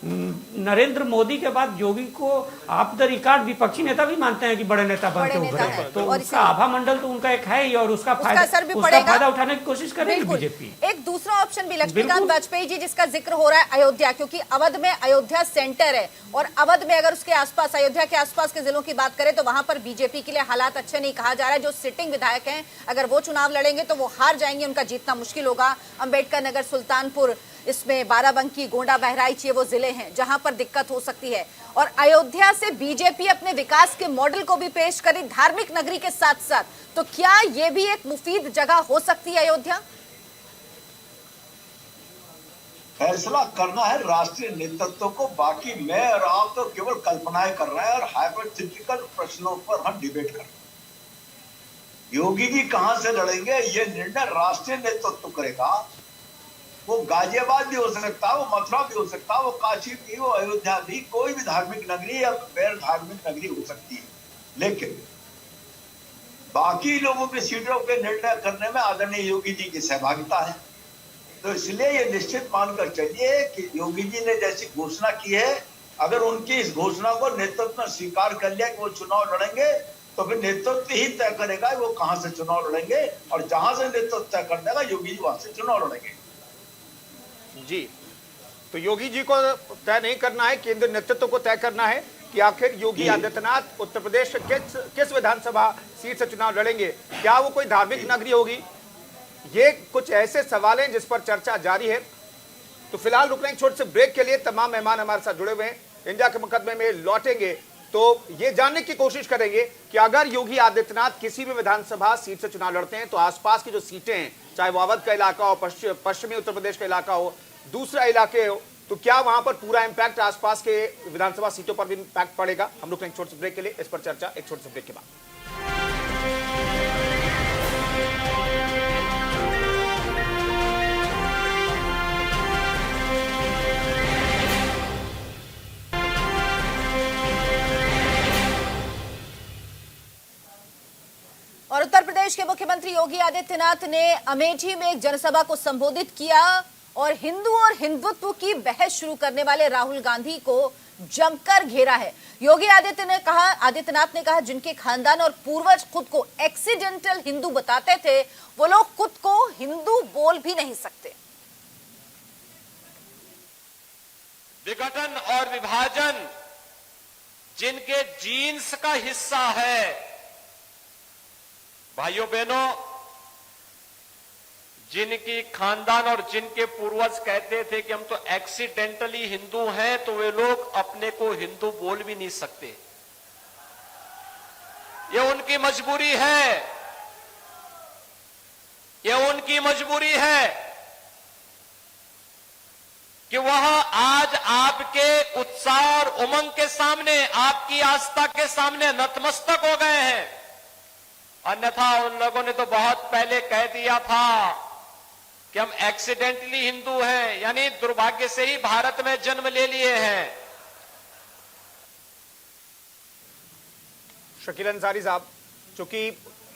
नरेंद्र मोदी के बाद योगी को आप द रिकॉर्ड विपक्षी नेता भी मानते हैं कि बड़े नेता बनते उभरे हैं, तो उसका आभा मंडल तो उनका एक है ही, और उसका फायदा उठाने की कोशिश करेगी बीजेपी। एक दूसरा ऑप्शन भी लक्ष्मीकांत वाजपेयी जी, जिसका जिक्र हो रहा है अयोध्या, क्योंकि अवध में अयोध्या सेंटर है, और अवध में अगर उसके आसपास, अयोध्या के आसपास के जिलों की बात करें तो वहां पर बीजेपी के लिए हालात अच्छे नहीं कहा जा रहा है। जो सिटिंग विधायक हैं, अगर वो चुनाव लड़ेंगे तो वो हार जाएंगे, उनका जीतना मुश्किल होगा। अंबेडकर नगर, सुल्तानपुर, इसमें बाराबंकी, गोंडा, बहराइच, ये वो जिले हैं जहां पर दिक्कत हो सकती है। और अयोध्या से बीजेपी अपने विकास के मॉडल को भी पेश करी धार्मिक नगरी के साथ साथ, तो क्या ये भी एक मुफीद जगह हो सकती है अयोध्या? फैसला करना है राष्ट्रीय नेतृत्व को, बाकी मैं और आप तो केवल कल्पनाएं कर रहे हैं और हाइपोथेटिकल प्रश्नों पर हम डिबेट कर रहे हैं। योगी जी कहां से लड़ेंगे ये निर्णय राष्ट्रीय नेतृत्व करेगा। वो गाजियाबाद भी हो सकता है, वो मथुरा भी हो सकता है, वो काशी भी, वो अयोध्या भी, कोई भी धार्मिक नगरी या गैर धार्मिक नगरी हो सकती है। लेकिन बाकी लोगों की सीटों के निर्णय करने में आदरणीय योगी जी की सहभागिता है। तो इसलिए ये निश्चित मानकर चलिए कि योगी जी ने जैसी घोषणा की है, अगर उनकी इस घोषणा को नेतृत्व ने स्वीकार कर लिया कि वो चुनाव लड़ेंगे, तो फिर नेतृत्व ही तय करेगा वो कहां से चुनाव लड़ेंगे, और जहां से नेतृत्व तय कर देगा योगी जी वहां से चुनाव लड़ेंगे। जी, तो योगी जी को तय नहीं करना है, केंद्र नेतृत्व को तय करना है कि आखिर योगी आदित्यनाथ उत्तर प्रदेश किस विधानसभा सीट से चुनाव लड़ेंगे। क्या वो कोई धार्मिक नगरी होगी? ये कुछ ऐसे सवाल हैं जिस पर चर्चा जारी है। तो फिलहाल रुक रहे हैं छोटे से ब्रेक के लिए। तमाम मेहमान हमारे साथ जुड़े हुए हैं, इंडिया के मुकदमे में लौटेंगे तो ये जानने की कोशिश करेंगे कि अगर योगी आदित्यनाथ किसी भी विधानसभा सीट से चुनाव लड़ते हैं तो आसपास की जो सीटें हैं, चाहे वो अवध का इलाका हो, पश्चिमी उत्तर प्रदेश का इलाका हो, दूसरा इलाके हो, तो क्या वहां पर पूरा इंपैक्ट आसपास के विधानसभा सीटों पर भी इंपैक्ट पड़ेगा? हम लोग छोटे से ब्रेक के लिए, इस पर चर्चा एक छोटे से ब्रेक के बाद। और उत्तर प्रदेश के मुख्यमंत्री योगी आदित्यनाथ ने अमेठी में एक जनसभा को संबोधित किया और हिंदू और हिंदुत्व की बहस शुरू करने वाले राहुल गांधी को जमकर घेरा है। योगी आदित्यनाथ ने कहा जिनके खानदान और पूर्वज खुद को एक्सीडेंटल हिंदू बताते थे, वो लोग खुद को हिंदू बोल भी नहीं सकते। विघटन और विभाजन जिनके जीन्स का हिस्सा है, भाइयों बहनों, जिनकी खानदान और जिनके पूर्वज कहते थे कि हम तो एक्सीडेंटली हिंदू हैं, तो वे लोग अपने को हिंदू बोल भी नहीं सकते। ये उनकी मजबूरी है, ये उनकी मजबूरी है कि वह आज आपके उत्साह और उमंग के सामने, आपकी आस्था के सामने नतमस्तक हो गए हैं। अन्यथा उन लोगों ने तो बहुत पहले कह दिया था कि हम एक्सीडेंटली हिंदू हैं, यानी दुर्भाग्य से ही भारत में जन्म ले लिए हैं। शकील अंसारी साहब, चूंकि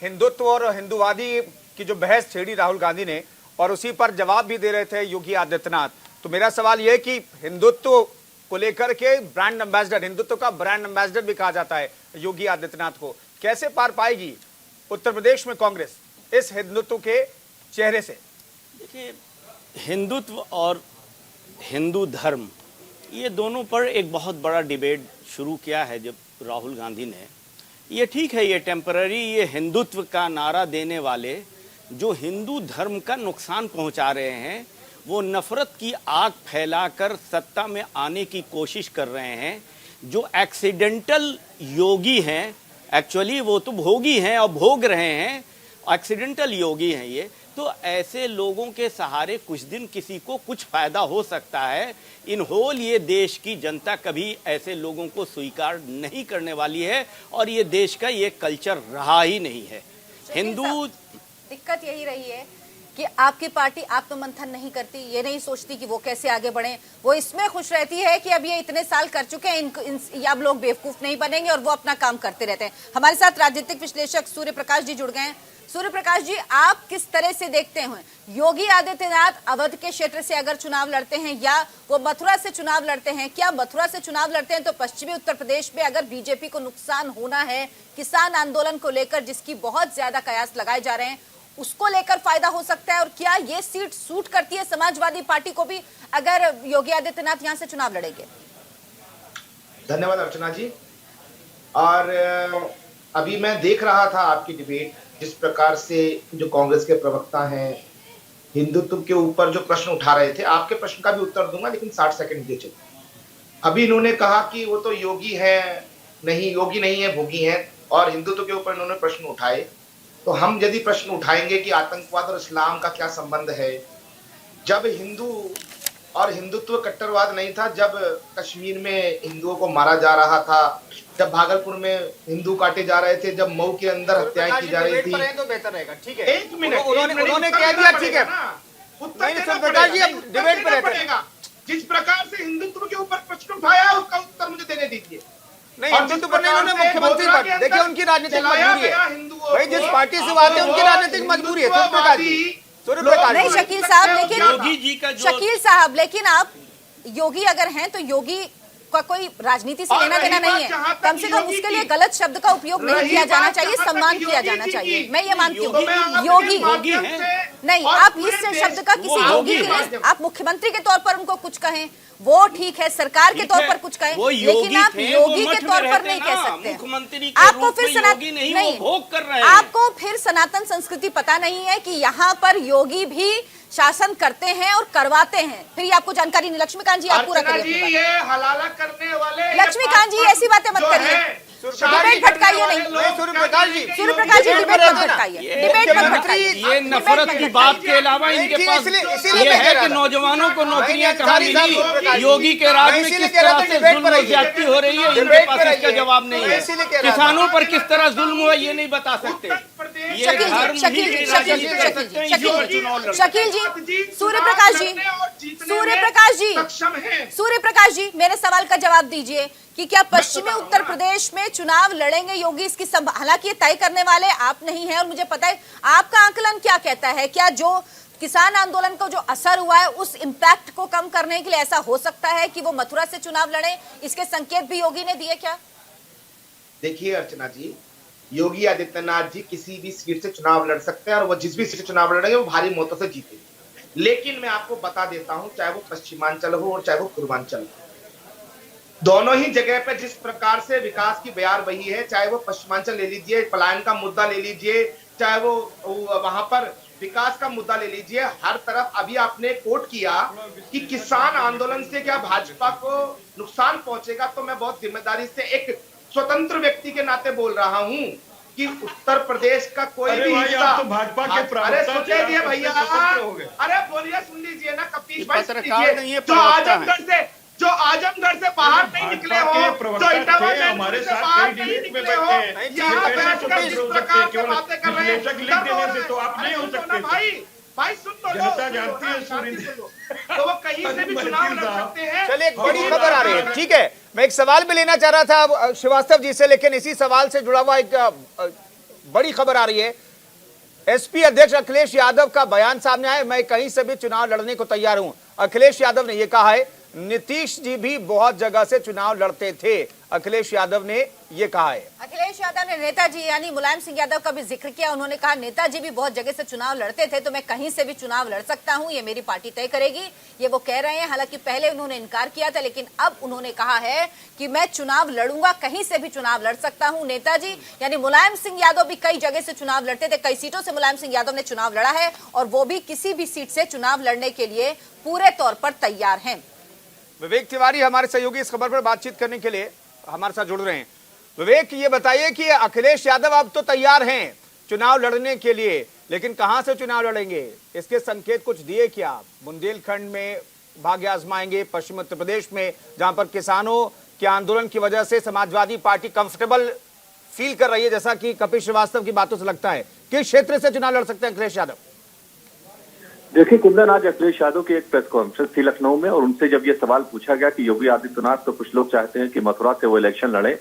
हिंदुत्व और हिंदूवादी की जो बहस छेड़ी राहुल गांधी ने और उसी पर जवाब भी दे रहे थे योगी आदित्यनाथ, तो मेरा सवाल यह कि हिंदुत्व को लेकर के ब्रांड एम्बेसडर, हिंदुत्व का ब्रांड एम्बेसडर भी कहा जाता है योगी आदित्यनाथ को, कैसे पार पाएगी उत्तर प्रदेश में कांग्रेस इस हिंदुत्व के चेहरे से? देखिए, हिंदुत्व और हिंदू धर्म, ये दोनों पर एक बहुत बड़ा डिबेट शुरू किया है जब राहुल गांधी ने। ये ठीक है, ये टेम्पररी, ये हिंदुत्व का नारा देने वाले जो हिंदू धर्म का नुकसान पहुंचा रहे हैं, वो नफरत की आग फैलाकर सत्ता में आने की कोशिश कर रहे हैं। जो एक्सीडेंटल योगी हैं, एक्चुअली वो तो भोगी हैं और भोग रहे हैं, एक्सीडेंटल योगी हैं ये। तो ऐसे लोगों के सहारे कुछ दिन किसी को कुछ फायदा हो सकता है। इन होल ये देश की जनता कभी ऐसे लोगों को स्वीकार नहीं करने वाली है और ये देश का ये कल्चर रहा ही नहीं है। हिंदू, दिक्कत यही रही है कि आपकी पार्टी आत्ममंथन नहीं करती, ये नहीं सोचती कि वो कैसे आगे बढ़े। वो इसमें खुश रहती है कि अब ये इतने साल कर चुके हैं, अब लोग बेवकूफ नहीं बनेंगे और वो अपना काम करते रहते हैं। हमारे साथ राजनीतिक विश्लेषक सूर्य प्रकाश जी जुड़ गए हैं। सूर्य प्रकाश जी, आप किस तरह से देखते हैं योगी आदित्यनाथ अवध के क्षेत्र से अगर चुनाव लड़ते हैं या वो मथुरा से चुनाव लड़ते हैं? क्या मथुरा से चुनाव लड़ते हैं तो पश्चिमी उत्तर प्रदेश में अगर बीजेपी को नुकसान होना है किसान आंदोलन को लेकर, जिसकी बहुत ज्यादा कयास लगाए जा रहे हैं, उसको लेकर फायदा हो सकता है? और क्या ये सीट सूट करती है समाजवादी पार्टी को भी अगर योगी आदित्यनाथ यहां से चुनाव लड़ेंगे? धन्यवाद अर्चना जी। और अभी मैं देख रहा था आपकी डिबेट, जिस प्रकार से जो कांग्रेस के प्रवक्ता हैं हिंदुत्व के ऊपर जो प्रश्न उठा रहे थे, आपके प्रश्न का भी उत्तर दूंगा लेकिन 60 सेकंड दीजिए। अभी इन्होंने कहा कि वो तो योगी है, नहीं योगी नहीं है, भोगी है, और हिंदुत्व के ऊपर इन्होंने प्रश्न उठाए। तो हम यदि प्रश्न उठाएंगे कि आतंकवाद और इस्लाम का क्या संबंध है, जब हिंदू और हिंदुत्व कट्टरवाद नहीं था, जब कश्मीर में हिंदुओं को मारा जा रहा था, जब भागलपुर में हिंदू काटे जा रहे थे, जब मऊ के अंदर हत्याएं की जा रही थी, तो बेहतर रहेगा। ठीक है, एक मिनट, उन्होंने कह दिया, ठीक है, प्रकाश जी अब डिबेट पर रहते हैं। जिस प्रकार से हिंदुत्व के ऊपर प्रश्न उठाया उसका उत्तर मुझे देने दीजिए। नहीं, हिंदुत्व पर नहीं, उन्होंने मुख्यमंत्री पर, देखिए उनकी राजनीतिक मजबूरी है भाई, जिस पार्टी से आते हैं उनकी राजनीतिक मजबूरी है। नहीं शकील साहब, लेकिन योगी जी का शकील साहब, लेकिन आप योगी अगर हैं तो योगी का कोई राजनीति से लेना देना नहीं है। कम से कम उसके लिए गलत शब्द का उपयोग नहीं किया जाना चाहिए, सम्मान किया जाना चाहिए। मैं ये मानती हूँ योगी नहीं, आप इस शब्द का किसी योगी के लिए, आप मुख्यमंत्री के तौर पर उनको कुछ कहें वो ठीक है, सरकार के तौर पर कुछ कहें, लेकिन आप योगी के तौर पर नहीं कह सकते। आपको फिर नहीं, आपको फिर सनातन संस्कृति पता नहीं है कि यहाँ पर योगी भी शासन करते हैं और करवाते हैं। फिर ये आपको जानकारी नहीं। लक्ष्मीकांत जी, आप पूरा करिए। ये हलाला करने वाले लक्ष्मीकांत जी ऐसी बातें मत करिए, डिबेट भटकाइए नहीं। सूर्य प्रकाश जी डिबेट मत भटकाइए, डिबेट मत भटकाइए। ये नफरत की बात के अलावा इनके पास ये है कि नौजवानों को नौकरियां कहाँ मिली, योगी के राज में किस तरह से जुल्म और ज्यादती हो रही है, इनके पास इसका जवाब नहीं है। किसानों पर किस तरह जुल्म हुआ ये नहीं बता सकते। शकील जी, सूर्य प्रकाश जी, मेरे सवाल का जवाब दीजिए कि क्या पश्चिमी उत्तर प्रदेश में चुनाव लड़ेंगे योगी? इसकी हालांकि ये तय करने वाले आप नहीं हैं और मुझे पता है, आपका आंकलन क्या कहता है? क्या जो किसान आंदोलन को जो असर हुआ है उस इम्पैक्ट को कम करने के लिए ऐसा हो सकता है कि वो मथुरा से चुनाव लड़े? इसके संकेत भी योगी ने दिए क्या? देखिए अर्चना जी, योगी आदित्यनाथ जी किसी भी सीट से चुनाव लड़ सकते हैं और वो जिस भी सीट से चुनाव लड़ेंगे वो भारी मतों से जीतेंगे। लेकिन मैं आपको बता देता हूं, चाहे वो पश्चिमांचल हो और चाहे वो पूर्वांचल हो, दोनों ही जगह पे जिस प्रकार से विकास की बयार बही है, चाहे वो पश्चिमांचल ले लीजिए, पलायन का मुद्दा ले लीजिए, चाहे वो वहां पर विकास का मुद्दा ले लीजिए, हर तरफ अभी आपने कोट किया कि किसान आंदोलन से क्या भाजपा को नुकसान पहुंचेगा, तो मैं बहुत जिम्मेदारी से एक स्वतंत्र व्यक्ति के नाते बोल रहा हूं कि उत्तर प्रदेश का कोई भी हिस्सा तो भाजपा के अरे सोचे दिए भैया, अरे बोलिए, सुन लीजिए ना कपीश भाई, पत्रकार नहीं है, जो आजमगढ़ से बाहर नहीं निकले हो, जो इटावा हमारे से बाहर नहीं निकले हो, यहाँ बैठकर जिस प्रकार से बातें कर रहे हैं, तो आप नहीं हो सकते भाई सुन तो लो, जनता जानती है सुरेंद्र, तो वो कहीं से भी चुनाव लड़ सकते हैं। चलिए, एक बड़ी खबर आ रही है, ठीक है। मैं एक सवाल भी लेना चाह रहा था श्रीवास्तव जी से, लेकिन इसी सवाल से जुड़ा हुआ एक बड़ी खबर आ रही है। एसपी अध्यक्ष अखिलेश यादव का बयान सामने आया, मैं कहीं से भी चुनाव लड़ने को तैयार हूं। अखिलेश यादव ने यह कहा है, नीतीश जी भी बहुत जगह से चुनाव लड़ते थे, अखिलेश यादव ने ये कहा है। अखिलेश यादव ने नेताजी यानी मुलायम सिंह यादव का भी जिक्र किया। उन्होंने कहा नेताजी भी बहुत जगह से चुनाव लड़ते थे, तो मैं कहीं से भी चुनाव लड़ सकता हूं, ये मेरी पार्टी तय करेगी, ये वो कह रहे हैं। हालांकि पहले उन्होंने इनकार किया था, लेकिन अब उन्होंने कहा है कि मैं चुनाव लड़ूंगा, कहीं से भी चुनाव लड़ सकता हूं। नेताजी यानी मुलायम सिंह यादव भी कई जगह से चुनाव लड़ते थे, कई सीटों से मुलायम सिंह यादव ने चुनाव लड़ा है, और वो भी किसी भी सीट से चुनाव लड़ने के लिए पूरे तौर पर तैयार हैं। विवेक तिवारी हमारे सहयोगी इस खबर पर बातचीत करने के लिए हमारे साथ जुड़ रहे हैं। विवेक, ये बताइए कि अखिलेश यादव अब तो तैयार हैं चुनाव लड़ने के लिए, लेकिन कहां से चुनाव लड़ेंगे, इसके संकेत कुछ दिए क्या? बुंदेलखंड में भाग्य आजमाएंगे, पश्चिम उत्तर प्रदेश में जहां पर किसानों के आंदोलन की वजह से समाजवादी पार्टी कंफर्टेबल फील कर रही है, जैसा कि कपिल श्रीवास्तव की बातों से लगता है, किस क्षेत्र से चुनाव लड़ सकते हैं अखिलेश यादव? देखिए कुंदन, आज अखिलेश यादव की एक प्रेस कॉन्फ्रेंस थी लखनऊ में, और उनसे जब ये सवाल पूछा गया कि योगी आदित्यनाथ, तो कुछ लोग चाहते हैं कि मथुरा से वो इलेक्शन लड़े,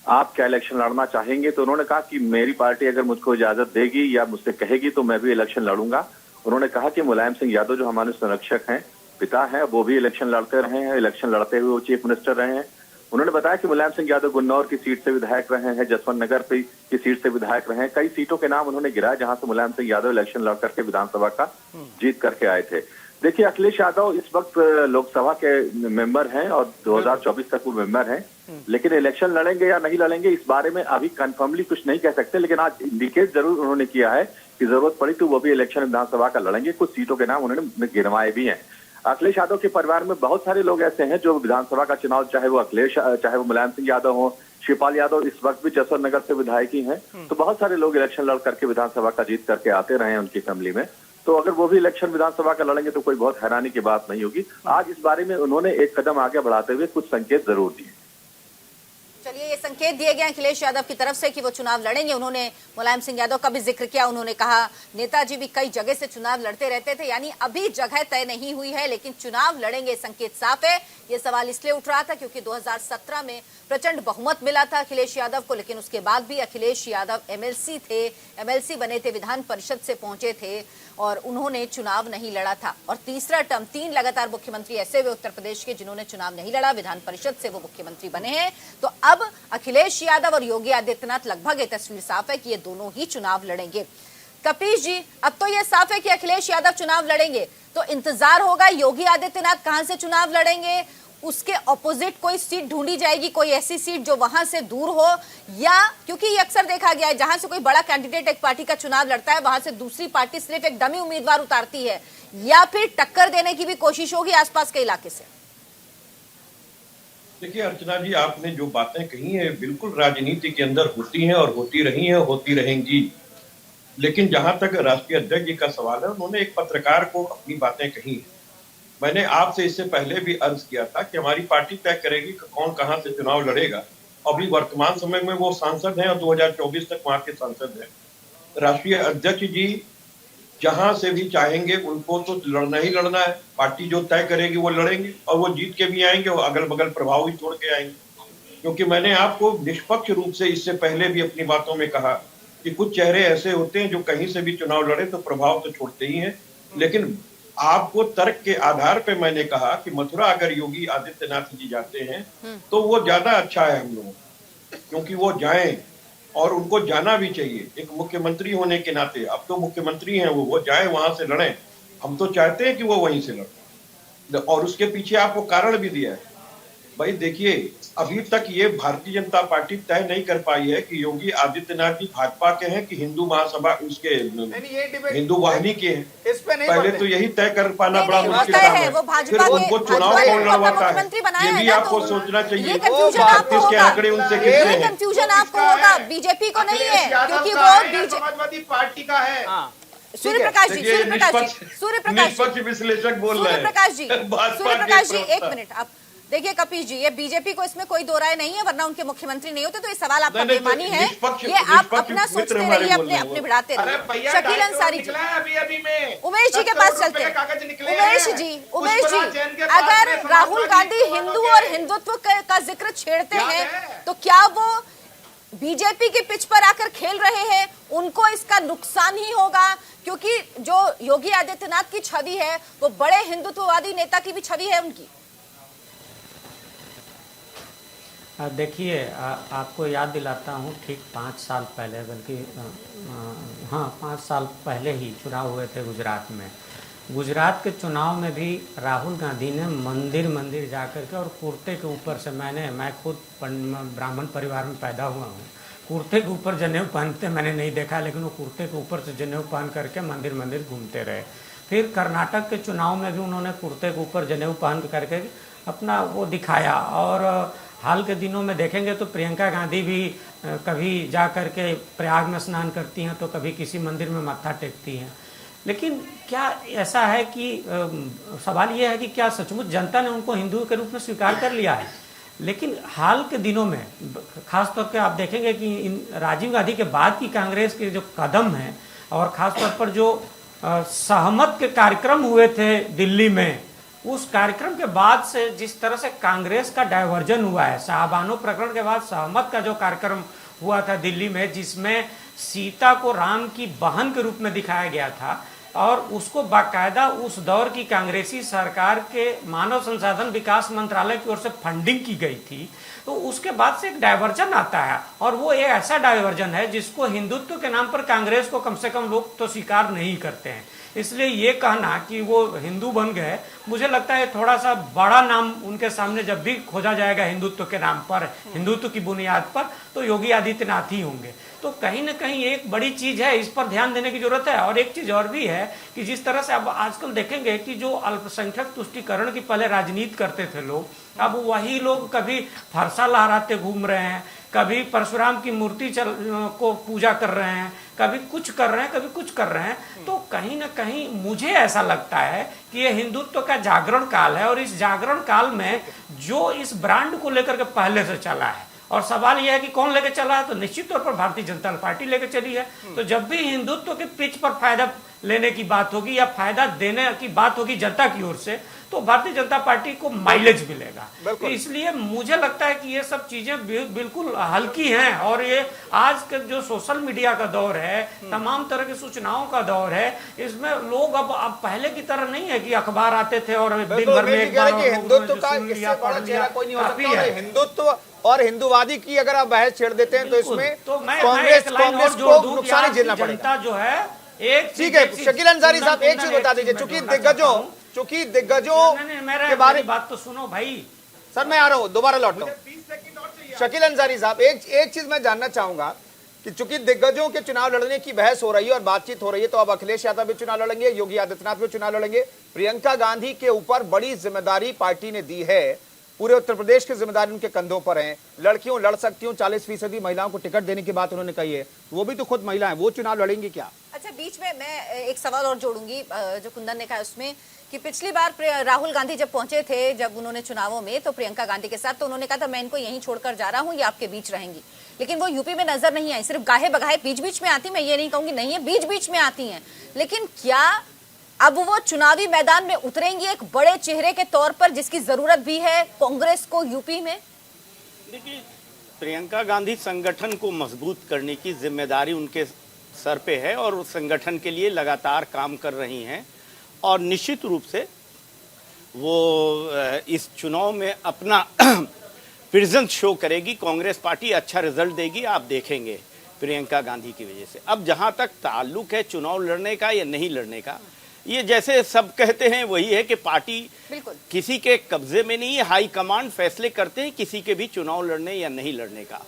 आप क्या इलेक्शन लड़ना चाहेंगे? तो उन्होंने कहा कि मेरी पार्टी अगर मुझको इजाजत देगी या मुझसे कहेगी तो मैं भी इलेक्शन लड़ूंगा। उन्होंने कहा कि मुलायम सिंह यादव जो हमारे संरक्षक हैं, पिता हैं, वो भी इलेक्शन लड़ते रहे हैं, इलेक्शन लड़ते हुए वो चीफ मिनिस्टर रहे हैं। उन्होंने बताया कि मुलायम सिंह यादव गुन्नौर की सीट से विधायक रहे हैं, जसवंत नगर की सीट से विधायक रहे हैं, कई सीटों के नाम उन्होंने गिराया जहां से मुलायम सिंह यादव इलेक्शन लड़ करके विधानसभा का जीत करके आए थे। देखिए, अखिलेश यादव इस वक्त लोकसभा के मेंबर हैं और 2024 तक वो मेंबर हैं, लेकिन इलेक्शन लड़ेंगे या नहीं लड़ेंगे इस बारे में अभी कंफर्मली कुछ नहीं कह सकते, लेकिन आज इंडिकेट जरूर उन्होंने किया है कि जरूरत पड़ी तो वो भी इलेक्शन विधानसभा का लड़ेंगे। कुछ सीटों के नाम उन्होंने गिनवाए भी हैं। अखिलेश यादव के परिवार में बहुत सारे लोग ऐसे हैं जो विधानसभा का चुनाव, चाहे वो मुलायम सिंह यादव हो, शिवपाल यादव इस वक्त भी जसवंत नगर से विधायक ही हैं, तो बहुत सारे लोग इलेक्शन लड़ करके विधानसभा का जीत करके आते रहे हैं उनकी फैमिली में। तो अगर वो भी इलेक्शन विधानसभा का लड़ेंगे तो कोई बहुत हैरानी की बात नहीं होगी। आज इस बारे में उन्होंने एक कदम आगे बढ़ाते हुए कुछ संकेत जरूर दिए। चलिए, ये संकेत दिए गए अखिलेश यादव की तरफ से कि वो चुनाव लड़ेंगे। उन्होंने मुलायम सिंह यादव का भी जिक्र किया। उन्होंने कहा नेताजी भी कई जगह से चुनाव लड़ते रहते थे, यानी अभी जगह तय नहीं हुई है, लेकिन चुनाव लड़ेंगे, संकेत साफ है। ये सवाल इसलिए उठ रहा था क्योंकि 2017 में प्रचंड बहुमत मिला था अखिलेश यादव को, लेकिन उसके बाद भी अखिलेश यादव एमएलसी बने थे, विधान परिषद से पहुंचे थे और उन्होंने चुनाव नहीं लड़ा था। और तीसरा टर्म 3 लगातार मुख्यमंत्री ऐसे हुए उत्तर प्रदेश के जिन्होंने चुनाव नहीं लड़ा, विधान परिषद से वो मुख्यमंत्री बने हैं। तो अब अखिलेश यादव और योगी आदित्यनाथ लगभग ये तस्वीर साफ है कि ये दोनों ही चुनाव लड़ेंगे। कपीश जी, अब तो ये साफ है कि अखिलेश यादव चुनाव लड़ेंगे, तो इंतजार होगा योगी आदित्यनाथ कहां से चुनाव लड़ेंगे, उसके ऑपोजिट कोई सीट ढूंढी जाएगी, कोई ऐसी सीट जो वहां से दूर हो, या क्योंकि ये अक्सर देखा गया है जहां से कोई बड़ा कैंडिडेट एक पार्टी का चुनाव लड़ता है वहां से दूसरी पार्टी सिर्फ एक डमी उम्मीदवार उतारती है, या फिर टक्कर देने की भी कोशिश होगी आसपास के इलाके से? देखिए अर्चना जी, आपने जो बातें कही हैं बिल्कुल राजनीति के अंदर होती हैं और होती रही हैं, होती रहेंगी। लेकिन जहां तक राष्ट्रीय अध्यक्ष जी का सवाल है, उन्होंने एक पत्रकार को अपनी बातें कही हैं। मैंने आपसे इससे पहले भी अर्ज किया था कि हमारी पार्टी तय करेगी कि कौन कहां से चुनाव लड़ेगा। अभी वर्तमान समय में वो सांसद हैं और 2024 तक वहां के सांसद हैं। राष्ट्रीय अध्यक्ष जी जहां से भी चाहेंगे उनको तो लड़ना ही लड़ना है, पार्टी जो तय करेगी वो लड़ेंगे और वो जीत के भी आएंगे, वो अगल बगल प्रभाव भी छोड़ के आएंगे। क्योंकि मैंने आपको निष्पक्ष रूप से इससे पहले भी अपनी बातों में कहा कि कुछ चेहरे ऐसे होते हैं जो कहीं से भी चुनाव लड़े तो प्रभाव तो छोड़ते ही हैं। लेकिन आपको तर्क के आधार पे मैंने कहा कि मथुरा अगर योगी आदित्यनाथ जी जाते हैं तो वो ज्यादा अच्छा है हम लोगों, क्योंकि वो जाएं और उनको जाना भी चाहिए एक मुख्यमंत्री होने के नाते। अब तो मुख्यमंत्री हैं वो जाए वहां से लड़ें। हम तो चाहते हैं कि वो वहीं से लड़ें, और उसके पीछे आपको कारण भी दिया है। भाई देखिए, अभी तक ये भारतीय जनता पार्टी तय नहीं कर पाई है कि योगी आदित्यनाथ जी भाजपा के हैं कि हिंदू महासभा उसके हिंदू वाहिनी के हैं। इस पे नहीं पहले तो यही तय कर पाना बड़ा मुश्किल काम है। फिर उनको चुनाव कौन लड़वाता है, ये भी आपको सोचना चाहिए। छत्तीस के आंकड़े उनसे कितने हैं? कंफ्यूजन आपको होगा, बीजेपी को नहीं है, क्योंकि वो समाजवादी पार्टी का है। सूर्य प्रकाश जी, निष्पक्ष विश्लेषक बोल रहे हैं। सूर्य प्रकाश जी एक मिनट, आप देखिए कपीश जी, ये बीजेपी को इसमें कोई दो राय नहीं है, वरना उनके मुख्यमंत्री नहीं होते। तो ये सवाल आपका बेमानी है, ये आप अपना सोचते रहिए, अपने बढ़ाते रहिए। शकील अंसारी जी, उमेश जी के पास चलते हैं। उमेश जी, अगर राहुल गांधी हिंदू और हिंदुत्व का जिक्र छेड़ते हैं तो क्या वो बीजेपी की पिच पर आकर खेल रहे हैं? उनको इसका नुकसान ही होगा, क्योंकि जो योगी आदित्यनाथ की छवि है वो बड़े हिंदुत्ववादी नेता की भी छवि है उनकी। देखिए, आपको याद दिलाता हूँ, ठीक 5 साल पहले, बल्कि हाँ 5 साल पहले ही चुनाव हुए थे गुजरात में। गुजरात के चुनाव में भी राहुल गांधी ने मंदिर जाकर के और कुर्ते के ऊपर से, मैं खुद ब्राह्मण परिवार में पैदा हुआ हूँ, कुर्ते के ऊपर जनेऊ पहनते मैंने नहीं देखा, लेकिन वो कुर्ते के ऊपर से जनेऊ पहन करके मंदिर घूमते रहे। फिर कर्नाटक के चुनाव में भी उन्होंने कुर्ते के ऊपर जनेऊ पहन करके अपना वो दिखाया। और हाल के दिनों में देखेंगे तो प्रियंका गांधी भी कभी जा कर के प्रयाग में स्नान करती हैं, तो कभी किसी मंदिर में मत्था टेकती हैं। लेकिन क्या ऐसा है कि सवाल यह है कि क्या सचमुच जनता ने उनको हिंदू के रूप में स्वीकार कर लिया है? लेकिन हाल के दिनों में खास तौर पे आप देखेंगे कि राजीव गांधी के बाद की कांग्रेस के जो कदम है, और खास तौर पर जो सहमत के कार्यक्रम हुए थे दिल्ली में, उस कार्यक्रम के बाद से जिस तरह से कांग्रेस का डायवर्जन हुआ है, शाहबानो प्रकरण के बाद सहमत का जो कार्यक्रम हुआ था दिल्ली में, जिसमें सीता को राम की बहन के रूप में दिखाया गया था, और उसको बाकायदा उस दौर की कांग्रेसी सरकार के मानव संसाधन विकास मंत्रालय की ओर से फंडिंग की गई थी। तो उसके बाद से एक डायवर्जन आता है, और वो एक ऐसा डायवर्जन है जिसको हिंदुत्व के नाम पर कांग्रेस को कम से कम लोग तो स्वीकार नहीं करते हैं। इसलिए ये कहना कि वो हिंदू बन गए, मुझे लगता है थोड़ा सा बड़ा नाम उनके सामने जब भी खोजा जाएगा हिंदुत्व के नाम पर, हिंदुत्व की बुनियाद पर, तो योगी आदित्यनाथ ही होंगे। तो कहीं ना कहीं एक बड़ी चीज है, इस पर ध्यान देने की जरूरत है। और एक चीज और भी है कि जिस तरह से अब आजकल देखेंगे कि जो अल्पसंख्यक तुष्टीकरण की पहले राजनीति करते थे लोग, अब वही लोग कभी फरसा लहराते घूम रहे हैं, कभी परशुराम की मूर्ति को पूजा कर रहे हैं, कभी कुछ कर रहे हैं, कभी कुछ कर रहे हैं। तो कहीं ना कहीं मुझे ऐसा लगता है कि ये हिंदुत्व का जागरण काल है, और इस जागरण काल में जो इस ब्रांड को लेकर के पहले से चला है, और सवाल यह है कि कौन लेकर चला है, तो निश्चित तौर पर भारतीय जनता पार्टी लेकर चली है। तो जब भी हिंदुत्व के पिच पर फायदा लेने की बात होगी या फायदा देने की बात होगी जनता की ओर से, तो भारतीय जनता पार्टी को माइलेज मिलेगा। तो इसलिए मुझे लगता है कि ये सब चीजें बिल्कुल हल्की हैं, और ये आज के जो सोशल मीडिया का दौर है, तमाम तरह की सूचनाओं का दौर है, इसमें लोग अब पहले की तरह नहीं है कि अखबार आते थे और दिन भर में एक बार हिंदुत्व का इससे बड़ा चेहरा कोई नहीं हो सकता। हिंदुत्व और हिंदुवादी की अगर आप बहस छेड़ देते हैं तो इसमें कांग्रेस को नुकसान झेलना पड़ेगा। जो है एक ठीक है, शकील अंसारी साहब एक चीज बता दीजिए, चूंकि दिग्गजों के बारे में बात तो सुनो भाई। सर मैं आ रहा हूं, दोबारा लौटता हूं। शकील अंसारी साहब एक चीज मैं जानना चाहूंगा कि चूंकि दिग्गजों के चुनाव लड़ने की बहस हो रही है और बातचीत हो रही है, तो अब अखिलेश यादव भी चुनाव लड़ेंगे, योगी आदित्यनाथ भी चुनाव लड़ेंगे, प्रियंका गांधी के ऊपर बड़ी जिम्मेदारी पार्टी ने दी है, पूरे उत्तर प्रदेश की जिम्मेदारी उनके कंधों पर है, लड़कियों लड़ सकती हूँ, 40% महिलाओं को टिकट देने की बात उन्होंने कही है, वो भी तो खुद महिला है, वो चुनाव लड़ेंगी क्या? अच्छा, बीच में मैं एक सवाल और जोड़ूंगी जो कुंदन ने कहा उसमें, कि पिछली बार राहुल गांधी जब पहुंचे थे, जब उन्होंने चुनावों में, तो प्रियंका गांधी के साथ, तो उन्होंने कहा था मैं इनको यहीं छोड़कर जा रहा हूं, ये आपके बीच रहेंगी। लेकिन वो यूपी में नजर नहीं आई, सिर्फ गाहे बगाहे बीच बीच में आती, मैं ये नहीं कहूंगी नहीं है, बीच बीच में आती हैं। लेकिन क्या अब वो चुनावी मैदान में उतरेंगी एक बड़े चेहरे के तौर पर, जिसकी जरूरत भी है कांग्रेस को यूपी में? देखिए, प्रियंका गांधी संगठन को मजबूत करने की जिम्मेदारी उनके सर पे है, और उस संगठन के लिए लगातार काम कर रही हैं, और निश्चित रूप से वो इस चुनाव में अपना प्रेजेंस शो करेगी, कांग्रेस पार्टी अच्छा रिजल्ट देगी, आप देखेंगे प्रियंका गांधी की वजह से। अब जहां तक ताल्लुक है चुनाव लड़ने का या नहीं लड़ने का, ये जैसे सब कहते हैं वही है कि पार्टी बिल्कुल किसी के कब्जे में नहीं है, हाईकमांड फैसले करते हैं किसी के भी चुनाव लड़ने या नहीं लड़ने का।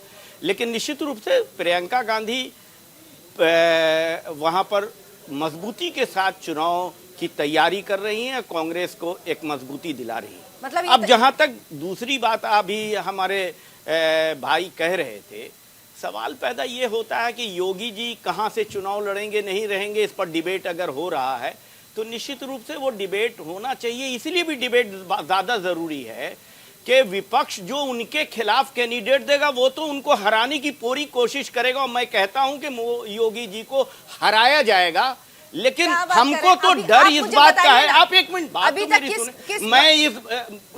लेकिन निश्चित रूप से प्रियंका गांधी वहां पर मजबूती के साथ चुनाव की तैयारी कर रही हैं, कांग्रेस को एक मजबूती दिला रही है। मतलब अब जहां तक दूसरी बात अभी हमारे भाई कह रहे थे, सवाल पैदा ये होता है कि योगी जी कहां से चुनाव लड़ेंगे नहीं रहेंगे, इस पर डिबेट अगर हो रहा है तो निश्चित रूप से वो डिबेट होना चाहिए। इसलिए भी डिबेट ज्यादा जरूरी है कि विपक्ष जो उनके खिलाफ कैंडिडेट देगा वो तो उनको हराने की पूरी कोशिश करेगा, और मैं कहता हूं कि योगी जी को हराया जाएगा। लेकिन हमको तो डर इस बात का है, आप एक मिनट बात तो मेरी सुने। मैं इस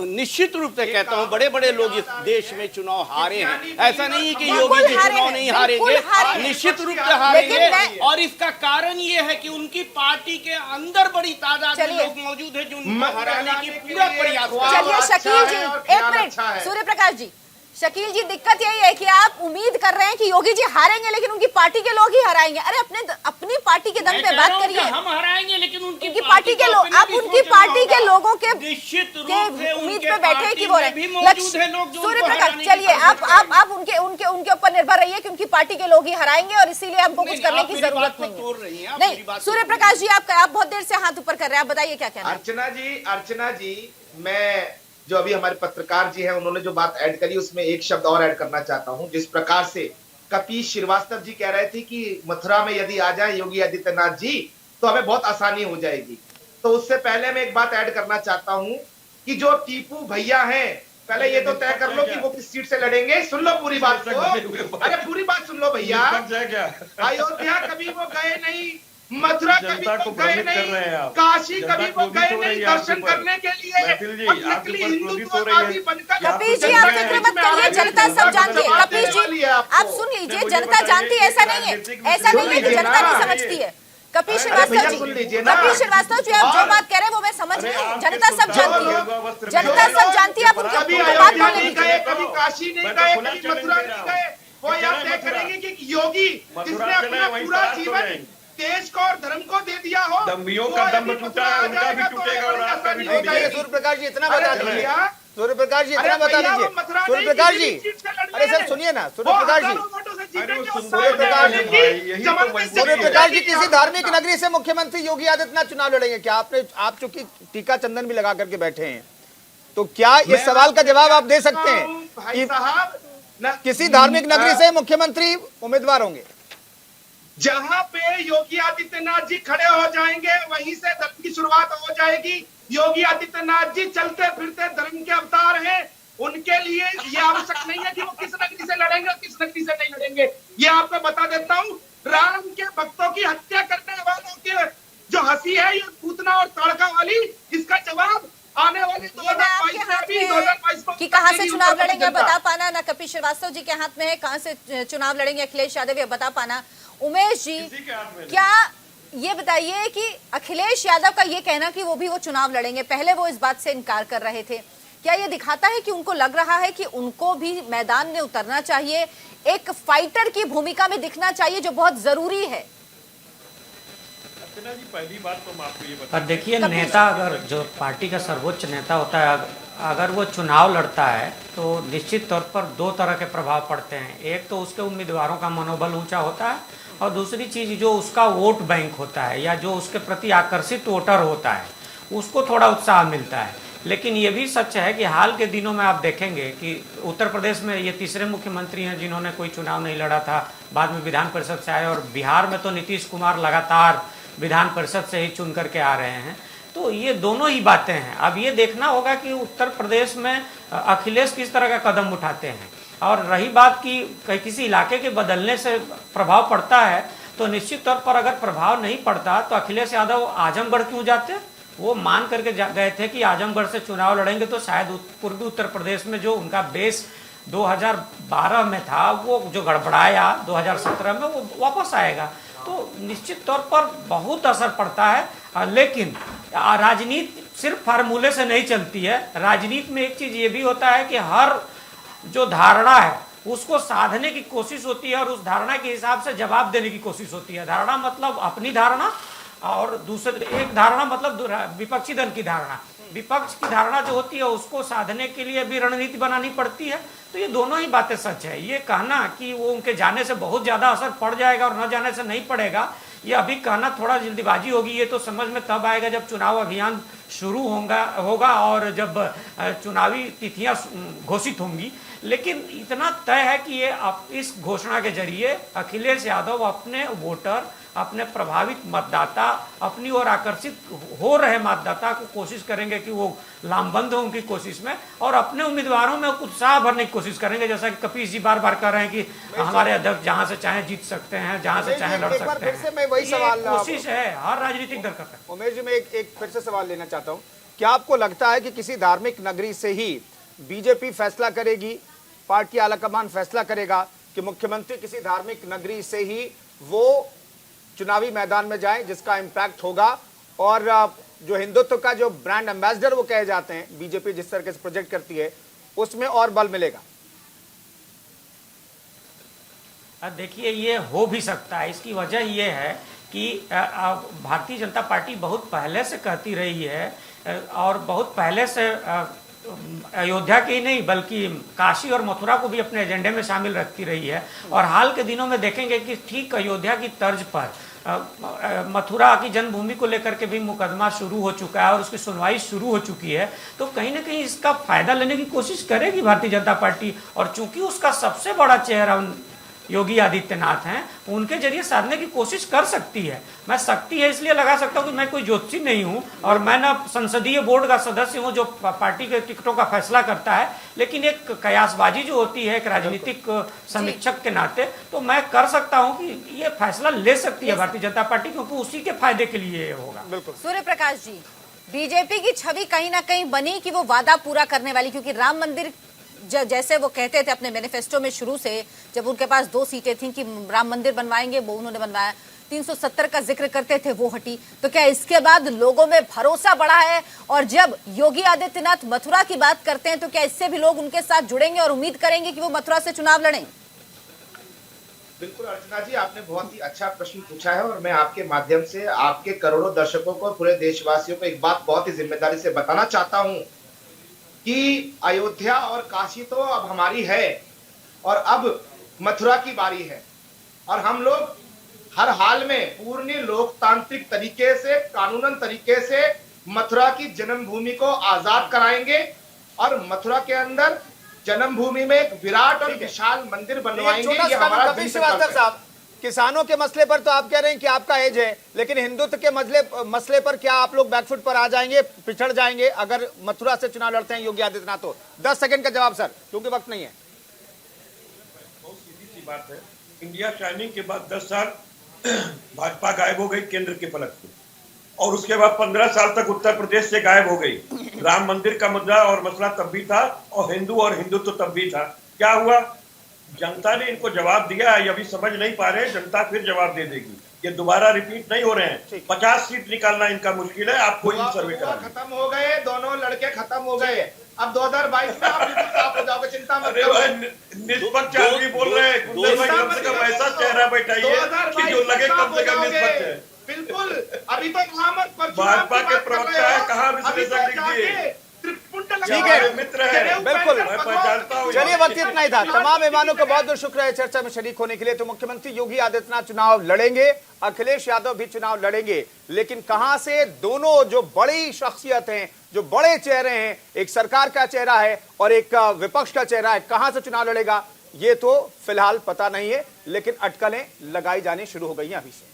निश्चित रूप से कहता हूं बड़े बड़े लोग इस देश में चुनाव हारे हैं, ऐसा नहीं है कि योगी जी चुनाव नहीं हारेंगे, निश्चित रूप से हारेंगे। और इसका कारण ये है कि उनकी पार्टी के अंदर बड़ी तादाद में लोग मौजूद है जो उनको हराने की पूरा प्रयास। चलिए शकील जी एक मिनट, सूर्य प्रकाश जी, शकील जी दिक्कत यही है कि आप उम्मीद कर रहे हैं कि योगी जी हारेंगे लेकिन उनकी पार्टी के लोग ही हराएंगे। अरे अपनी पार्टी के दम पे बात करिए। हम हराएंगे लेकिन उनकी पार्टी के लोग, आप उनकी पार्टी के लोगों के उम्मीद पे बैठे कि वो सूर्य प्रकाश, चलिए आप उनके ऊपर निर्भर रहिए कि उनकी पार्टी के लोग ही हराएंगे और इसीलिए हमको कुछ करने की जरूरत नहीं। सूर्य प्रकाश जी आप बहुत देर से हाथ ऊपर कर रहे हैं, आप बताइए क्या कहना है। अर्चना जी मैं जो अभी हमारे पत्रकार जी हैं उन्होंने जो बात ऐड करी उसमें एक शब्द और ऐड करना चाहता हूं। जिस प्रकार से कपीश श्रीवास्तव जी कह रहे थे कि मथुरा में यदि आ जाए योगी आदित्यनाथ जी तो हमें बहुत आसानी हो जाएगी, तो उससे पहले मैं एक बात ऐड करना चाहता हूं कि जो टीपू भैया हैं पहले ये तो तय कर लो कि वो किस सीट से लड़ेंगे। सुन लो पूरी बात को, अरे पूरी बात सुन लो भैया। अयोध्या कभी वो गए नहीं, मथुरा कभी वो गए नहीं, काशी कभी वो गए नहीं दर्शन करने के लिए, नकली हिंदुत्ववादी बनकर। कपीश जी आप फिक्र मत करिए, जनता सब जानती है। कपीश जी आप सुन लीजिए, जनता जानती है, ऐसा नहीं है कि जनता नहीं समझती है। कपीश श्रीवास्तव जी आप जो बात कह रहे हैं वो मैं समझ रही हूँ, जनता सब जानती है, जनता सब जानती है। आप उनकी बात नहीं गए, कभी काशी नहीं गए, कभी मथुरा नहीं गए, वो यह तय करेंगे कि योगी जिसने अपना पूरा जीवन देश को और धर्म को दे दिया हो, दम्भियों का दम टूटा है उनका भी टूटेगा और आपका भी टूटेगा। सूर्य प्रकाश जी इतना बता दीजिए, सूर्य प्रकाश जी इतना बता दीजिए, सूर्य प्रकाश जी अरे सर सुनिए ना, सूर्य प्रकाश जी किसी धार्मिक नगरी से मुख्यमंत्री योगी आदित्यनाथ चुनाव लड़ेंगे क्या? आप चूंकि टीका चंदन भी लगा करके बैठे हैं तो क्या इस सवाल का जवाब आप दे सकते हैं कि किसी धार्मिक नगरी से मुख्यमंत्री उम्मीदवार होंगे? जहां पे योगी आदित्यनाथ जी खड़े हो जाएंगे वहीं से धर्म की शुरुआत हो जाएगी। योगी आदित्यनाथ जी चलते फिरते धर्म के अवतार हैं, उनके लिए ये आवश्यक नहीं है कि वो किस नगरी से लड़ेंगे और किस नगरी से नहीं लड़ेंगे। ये आपको बता देता हूँ, राम के भक्तों की हत्या करने वालों की जो हंसी है ये पूतना और तड़का वाली, इसका जवाब आने वाले 2022 कि कहां से चुनाव लड़ेंगे बता पाना ना कपीश श्रीवास्तव जी के हाथ में है, कहां से चुनाव लड़ेंगे अखिलेश यादव ये बता पाना। उमेश जी क्या ये बताइए कि अखिलेश यादव का ये कहना कि वो चुनाव लड़ेंगे, पहले वो इस बात से इनकार कर रहे थे, क्या ये दिखाता है कि उनको लग रहा है कि उनको भी मैदान में उतरना चाहिए, एक फाइटर की भूमिका में दिखना चाहिए जो बहुत जरूरी है? पहली बात तो मैं आपको ये बता, पर देखिए नेता अगर जो पार्टी का सर्वोच्च नेता होता है अगर वो चुनाव लड़ता है तो निश्चित तौर पर दो तरह के प्रभाव पड़ते हैं। एक तो उसके उम्मीदवारों का मनोबल ऊंचा होता है और दूसरी चीज़ जो उसका वोट बैंक होता है या जो उसके प्रति आकर्षित वोटर होता है उसको थोड़ा उत्साह मिलता है। लेकिन ये भी सच है कि हाल के दिनों में आप देखेंगे कि उत्तर प्रदेश में ये तीसरे मुख्यमंत्री हैं जिन्होंने कोई चुनाव नहीं लड़ा था, बाद में विधान परिषद से आए, और बिहार में तो नीतीश कुमार लगातार विधान परिषद से ही चुन करके आ रहे हैं। तो ये दोनों ही बातें हैं। अब ये देखना होगा कि उत्तर प्रदेश में अखिलेश किस तरह का कदम उठाते हैं। और रही बात कि किसी इलाके के बदलने से प्रभाव पड़ता है तो निश्चित तौर पर अगर प्रभाव नहीं पड़ता तो अखिलेश यादव आजमगढ़ क्यों जाते? वो मान करके गए थे कि आजमगढ़ से चुनाव लड़ेंगे तो शायद पूर्वी उत्तर प्रदेश में जो उनका बेस 2012 में था वो जो गड़बड़ाया 2017 में वो वापस आएगा। तो निश्चित तौर पर बहुत असर पड़ता है। लेकिन राजनीति सिर्फ फार्मूले से नहीं चलती है। राजनीति में एक चीज़ ये भी होता है कि हर जो धारणा है उसको साधने की कोशिश होती है और उस धारणा के हिसाब से जवाब देने की कोशिश होती है। धारणा मतलब अपनी धारणा और दूसरे एक धारणा मतलब विपक्षी दल की धारणा, विपक्ष की धारणा जो होती है उसको साधने के लिए भी रणनीति बनानी पड़ती है। तो ये दोनों ही बातें सच है। ये कहना कि वो उनके जाने से बहुत ज्यादा असर पड़ जाएगा और न जाने से नहीं पड़ेगा, ये अभी कहना थोड़ा जल्दीबाजी होगी। ये तो समझ में तब आएगा जब चुनाव अभियान शुरू होगा और जब चुनावी तिथियां घोषित होंगी। लेकिन इतना तय है कि ये इस घोषणा के जरिए अखिलेश यादव अपने वोटर, अपने प्रभावित मतदाता, अपनी ओर आकर्षित हो रहे मतदाता को कोशिश करेंगे कि वो लामबंद हो उनकी कोशिश में, और अपने उम्मीदवारों में उत्साह भरने की कोशिश करेंगे। जैसा कि कपीश जी बार बार कह रहे हैं कि हमारे अध्यक्ष जहां से चाहे जीत सकते हैं, जहां से चाहे लड़ सकते हैं। मैं वही सवाल कोशिश है हर राजनीतिक दल करता है। उमेश जी, मैं एक फिर से सवाल लेना चाहता हूँ। क्या आपको लगता है कि किसी धार्मिक नगरी से ही बीजेपी फैसला करेगी, पार्टी आलाकमान फैसला करेगा कि मुख्यमंत्री किसी धार्मिक नगरी से ही वो चुनावी मैदान में जाए जिसका इंपैक्ट होगा, और जो हिंदुत्व का जो ब्रांड एम्बेसडर वो कहे जाते हैं बीजेपी जिस तरह से प्रोजेक्ट करती है उसमें और बल मिलेगा? देखिए, ये हो भी सकता है। इसकी वजह ये है कि भारतीय जनता पार्टी बहुत पहले से कहती रही है और बहुत पहले से अयोध्या की नहीं बल्कि काशी और मथुरा को भी अपने एजेंडे में शामिल रखती रही है। और हाल के दिनों में देखेंगे कि ठीक अयोध्या की तर्ज पर मथुरा की जन्मभूमि को लेकर के भी मुकदमा शुरू हो चुका है और उसकी सुनवाई शुरू हो चुकी है। तो कहीं ना कहीं इसका फायदा लेने की कोशिश करेगी भारतीय जनता पार्टी, और चूंकि उसका सबसे बड़ा चेहरा योगी आदित्यनाथ हैं, उनके जरिए साधने की कोशिश कर सकती है। मैं सकती है इसलिए लगा सकता हूं कि मैं कोई ज्योतिषी नहीं हूं और मैं ना संसदीय बोर्ड का सदस्य हूं जो पार्टी के टिकटों का फैसला करता है, लेकिन एक कयासबाजी जो होती है एक राजनीतिक समीक्षक के नाते, तो मैं कर सकता हूं कि ये फैसला ले सकती है भारतीय जनता पार्टी, क्योंकि उसी के फायदे के लिए होगा। बिल्कुल। सूर्य प्रकाश जी, बीजेपी की छवि कहीं ना कहीं बनी कि वो वादा पूरा करने वाली, क्योंकि राम मंदिर जैसे वो कहते थे अपने मैनिफेस्टो में शुरू से, जब उनके पास 2 सीटें थी कि राम मंदिर बनवाएंगे, वो उन्होंने बनवाया। 370 का जिक्र करते थे, वो हटी। तो क्या इसके बाद लोगों में भरोसा बढ़ा है? और जब योगी आदित्यनाथ मथुरा की बात करते हैं तो क्या इससे भी लोग उनके साथ जुड़ेंगे और उम्मीद करेंगे कि वो मथुरा से चुनाव लड़ें? बिल्कुल अर्चना जी, आपने बहुत ही अच्छा प्रश्न पूछा है और मैं आपके माध्यम से आपके करोड़ों दर्शकों को, पूरे देशवासियों को एक बात बहुत ही जिम्मेदारी से बताना चाहता हूं कि अयोध्या और काशी तो अब हमारी है और अब मथुरा की बारी है, और हम लोग हर हाल में पूर्ण लोकतांत्रिक तरीके से, कानूनन तरीके से मथुरा की जन्मभूमि को आजाद कराएंगे और मथुरा के अंदर जन्मभूमि में एक विराट और विशाल मंदिर बनवाएंगे। ये हमारा साहब, किसानों के मसले पर तो आप कह रहे हैं कि आपका एज है, लेकिन हिंदुत्व के मसले पर क्या आप लोग बैकफुट पर आ जाएंगे, पिछड़ जाएंगे अगर मथुरा से चुनाव लड़ते हैं योगी आदित्यनाथ? तो 10 सेकंड का जवाब सर, क्योंकि वक्त नहीं है। बहुत सीधी सी बात है। इंडिया शाइनिंग के बाद 10 साल भाजपा गायब हो गई केंद्र के फलक से, और उसके बाद 15 साल तक उत्तर प्रदेश से गायब हो गई। राम मंदिर का मुद्दा और मसला तब भी था और हिंदू और हिंदुत्व तब भी था। क्या हुआ? जनता ने इनको जवाब दिया, ये अभी समझ नहीं पा रहे, जनता फिर जवाब दे देगी। ये दोबारा रिपीट नहीं हो रहे हैं। 50 सीट निकालना इनका मुश्किल है। आप कोई सर्वे करा, खत्म हो गए, दोनों लड़के खत्म हो गए। अब 2022 में आप बिल्कुल साफ हो जाओगे, चिंता मत करो। निष्पक्ष आदमी बोल रहे हैं, कम से कम ऐसा चेहरा बैठाइए कि जो लगे कम से कम निष्पक्ष है। बिल्कुल, अभी तो भाजपा के प्रवक्ता है, कहाँ विश्लेषक लिख दिए। ठीक है, मित्र है, बिल्कुल, मैं पहचानता हूं। चलिए, वक्त इतना ही था। तमाम मेहमानों को बहुत बहुत शुक्र है चर्चा में शरीक होने के लिए। तो मुख्यमंत्री योगी आदित्यनाथ चुनाव लड़ेंगे, अखिलेश यादव भी चुनाव लड़ेंगे, लेकिन कहां से दोनों जो बड़ी शख्सियत हैं, जो बड़े चेहरे हैं, एक सरकार का चेहरा है और एक विपक्ष का चेहरा है, कहां से चुनाव लड़ेगा ये तो फिलहाल पता नहीं है, लेकिन अटकलें लगाई जानी शुरू हो गई हैं अभी से।